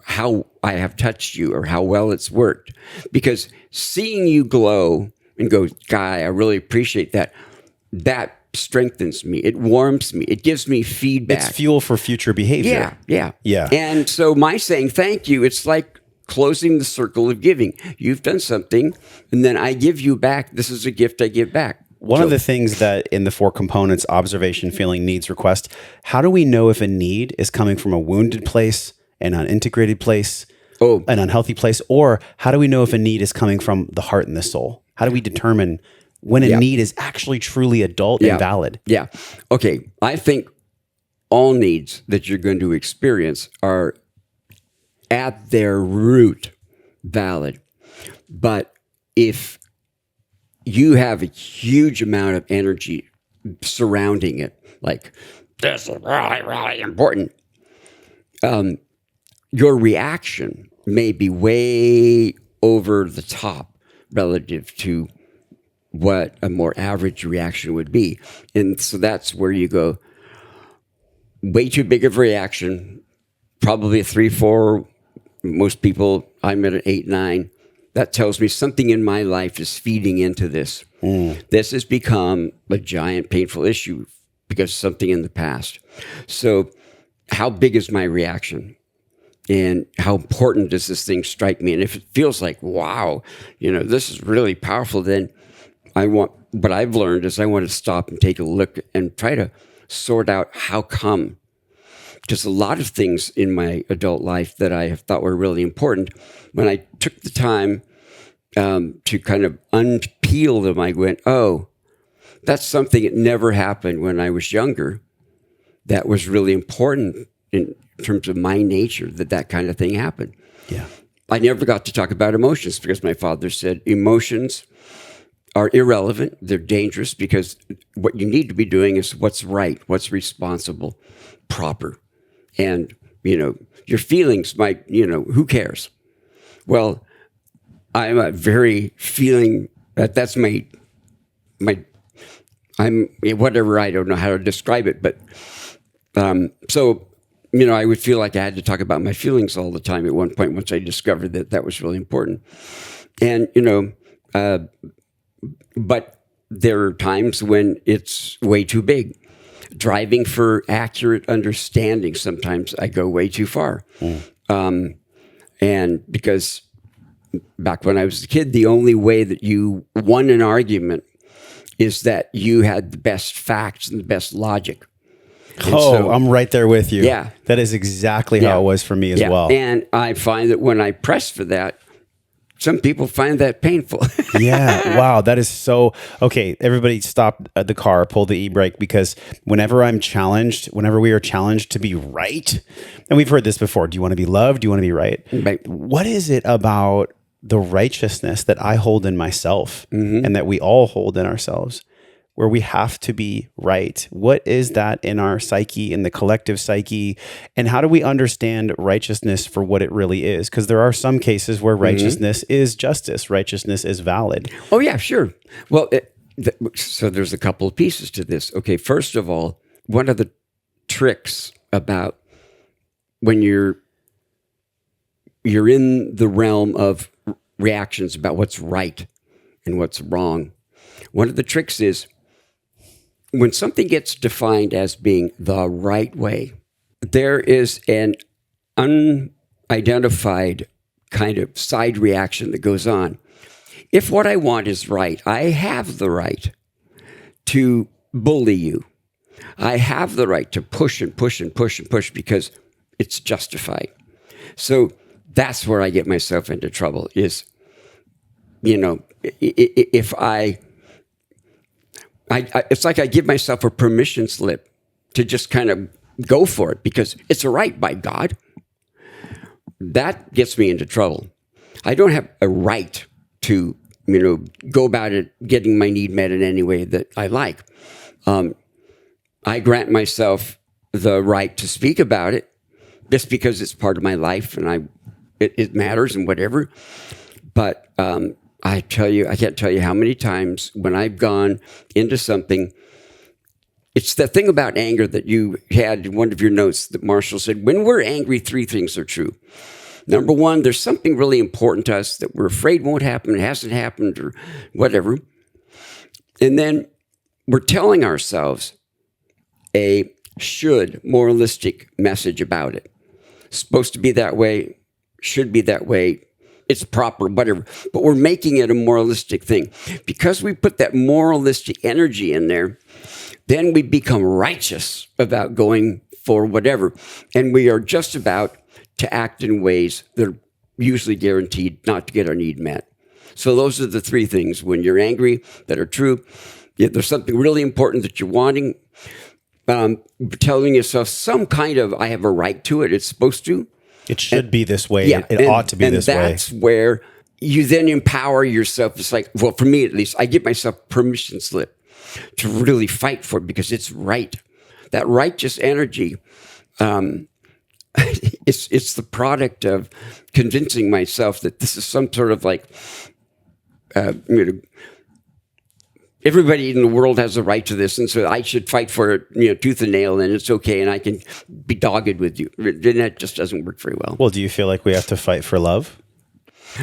how I have touched you or how well it's worked. Because seeing you glow and go, Guy, I really appreciate that. That strengthens me. It warms me. It gives me feedback. It's fuel for future behavior. Yeah. And so my saying thank you, it's like closing the circle of giving. You've done something, and then I give you back. This is a gift I give back. One of the things that in the 4 components, observation, feeling, needs, request, how do we know if a need is coming from a wounded place, an unintegrated place, an unhealthy place, or how do we know if a need is coming from the heart and the soul? How do we determine when a need is actually truly adult and valid? Yeah. Okay. I think all needs that you're going to experience are at their root valid. But if you have a huge amount of energy surrounding it, like, this is really, really important, your reaction may be way over the top relative to what a more average reaction would be. And so that's where you go, way too big of a reaction, probably a 3, 4, most people, I'm at an 8, 9. That tells me something in my life is feeding into this. This has become a giant painful issue because of something in the past. So how big is my reaction? And how important does this thing strike me? And if it feels like, wow, this is really powerful, then what I've learned is I want to stop and take a look and try to sort out how come. Because a lot of things in my adult life that I have thought were really important, when I took the time to kind of unpeel them, I went, oh, that's something that never happened when I was younger. That was really important in terms of my nature, that kind of thing happened. Yeah. I never got to talk about emotions because my father said emotions are irrelevant. They're dangerous because what you need to be doing is what's right, what's responsible, proper. And, your feelings might, who cares? Well, I'm a very feeling, that's I'm whatever, I don't know how to describe it, but so, I would feel like I had to talk about my feelings all the time at one point once I discovered that was really important. And, but there are times when it's way too big. Driving for accurate understanding, sometimes I go way too far. And because back when I was a kid, the only way that you won an argument is that you had the best facts and the best logic. And so, I'm right there with you. Yeah. That is exactly how it was for me as well. And I find that when I press for that, some people find that painful. Yeah. Wow. That is so... Okay. Everybody stop the car, pull the e-brake, because whenever we are challenged to be right, and we've heard this before, do you want to be loved? Do you want to be right? Right. What is it about the righteousness that I hold in myself and that we all hold in ourselves where we have to be right? What is that in our psyche, in the collective psyche? And how do we understand righteousness for what it really is? Because there are some cases where righteousness is justice, righteousness is valid. Oh, yeah, sure. Well, so there's a couple of pieces to this. Okay, first of all, one of the tricks about when you're in the realm of reactions about what's right and what's wrong, one of the tricks is when something gets defined as being the right way, there is an unidentified kind of side reaction that goes on. If what I want is right, I have the right to bully you. I have the right to push and push and push and push because it's justified. So that's where I get myself into trouble is, if it's like I give myself a permission slip to just kind of go for it because it's a right by God. That gets me into trouble. I don't have a right to, go about it, getting my need met in any way that I like. I grant myself the right to speak about it just because it's part of my life and it matters and whatever. But I can't tell you how many times when I've gone into something, it's the thing about anger that you had in one of your notes that Marshall said, when we're angry, 3 things are true. Number 1, there's something really important to us that we're afraid won't happen, it hasn't happened or whatever. And then we're telling ourselves a should moralistic message about it. It's supposed to be that way, should be that way, it's proper, whatever. But we're making it a moralistic thing. Because we put that moralistic energy in there, then we become righteous about going for whatever. And we are just about to act in ways that are usually guaranteed not to get our need met. So those are the three things when you're angry that are true. If there's something really important that you're wanting, telling yourself some kind of, I have a right to it, it's supposed to. It should be this way. Yeah, it ought to be this way. And that's where you then empower yourself. It's like, well, for me at least, I give myself permission slip to really fight for it because it's right. That righteous energy, it's the product of convincing myself that this is some sort of like, everybody in the world has a right to this, and so I should fight for it, tooth and nail, and it's okay, and I can be dogged with you. And that just doesn't work very well. Well, do you feel like we have to fight for love?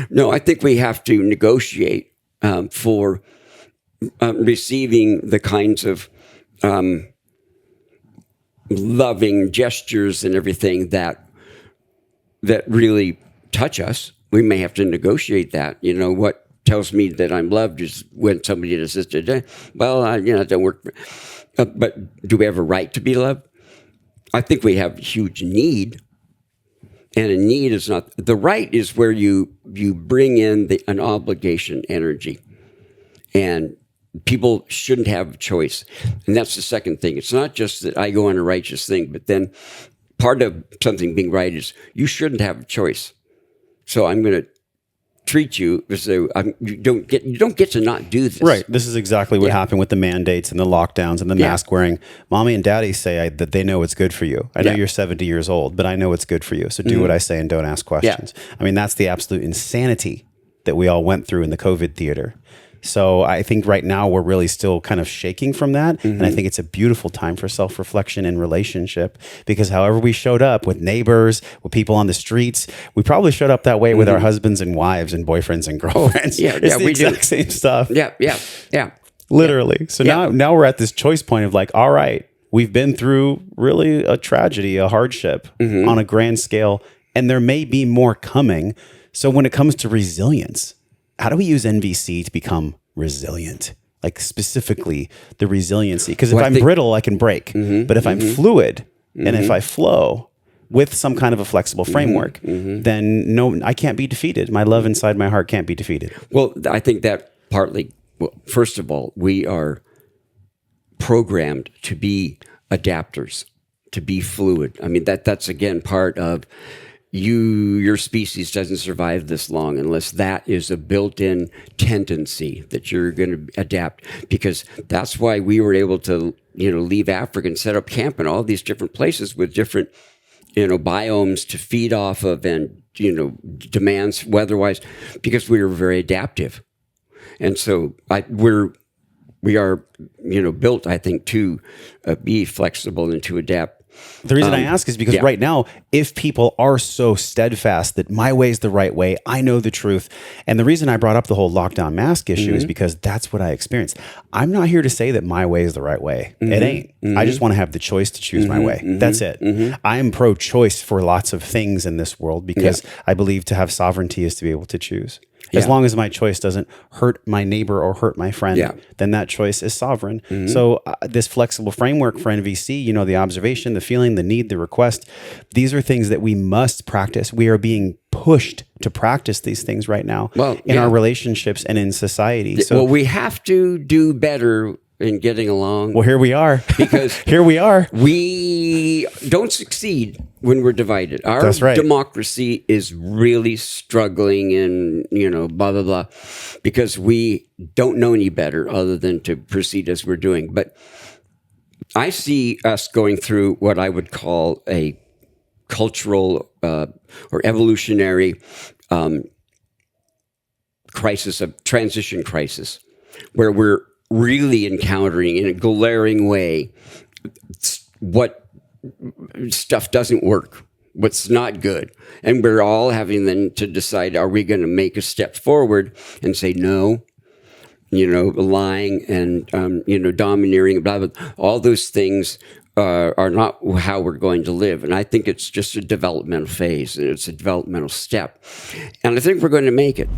No, I think we have to negotiate for receiving the kinds of loving gestures and everything that really touch us. We may have to negotiate that. What tells me that I'm loved is when somebody just says, well, it don't work. But do we have a right to be loved? I think we have a huge need. And a need is not, the right is where you bring in an obligation energy. And people shouldn't have a choice. And that's the second thing. It's not just that I go on a righteous thing, but then part of something being right is you shouldn't have a choice. So I'm going to treat you as though you don't get to not do this. Right. This is exactly what happened with the mandates and the lockdowns and the mask wearing. Mommy and daddy say that they know it's good for you. I know you're 70 years old, but I know it's good for you. So do what I say and don't ask questions. I mean, that's the absolute insanity that we all went through in the COVID theater. So I think right now we're really still kind of shaking from that. And I think it's a beautiful time for self-reflection and relationship, because however we showed up with neighbors, with people on the streets, we probably showed up that way with our husbands and wives and boyfriends and girlfriends. It's the exact same stuff. Yeah. Literally. So now we're at this choice point of like, all right, we've been through really a tragedy, a hardship on a grand scale, and there may be more coming. So when it comes to resilience, how do we use NVC to become resilient? Like specifically the resiliency. Because if I'm brittle, I can break. But if I'm fluid and if I flow with some kind of a flexible framework, then no, I can't be defeated. My love inside my heart can't be defeated. Well, I think that partly, first of all, we are programmed to be adapters, to be fluid. I mean, that's again part of your species doesn't survive this long unless that is a built-in tendency that you're going to adapt, because that's why we were able to, leave Africa and set up camp in all these different places with different, biomes to feed off of and, demands weather-wise, because we were very adaptive. And so we are, built, I think, to be flexible and to adapt. The reason I ask is because right now, if people are so steadfast that my way is the right way, I know the truth. And the reason I brought up the whole lockdown mask issue is because that's what I experienced. I'm not here to say that my way is the right way. It ain't. I just want to have the choice to choose my way. That's it. I am pro-choice for lots of things in this world because I believe to have sovereignty is to be able to choose. As long as my choice doesn't hurt my neighbor or hurt my friend, then that choice is sovereign. So this flexible framework for NVC, the observation, the feeling, the need, the request, these are things that we must practice. We are being pushed to practice these things right now in our relationships and in society. So we have to do better in getting along. Well, here we are. Because here we are. We don't succeed when we're divided. Our That's right. democracy is really struggling and, blah, blah, blah, because we don't know any better other than to proceed as we're doing. But I see us going through what I would call a cultural or evolutionary crisis, a transition crisis, where we're really encountering in a glaring way what stuff doesn't work, what's not good. And we're all having then to decide, are we going to make a step forward and say, no, lying and domineering, blah blah. All those things are not how we're going to live. And I think it's just a developmental phase, and it's a developmental step. And I think we're going to make it.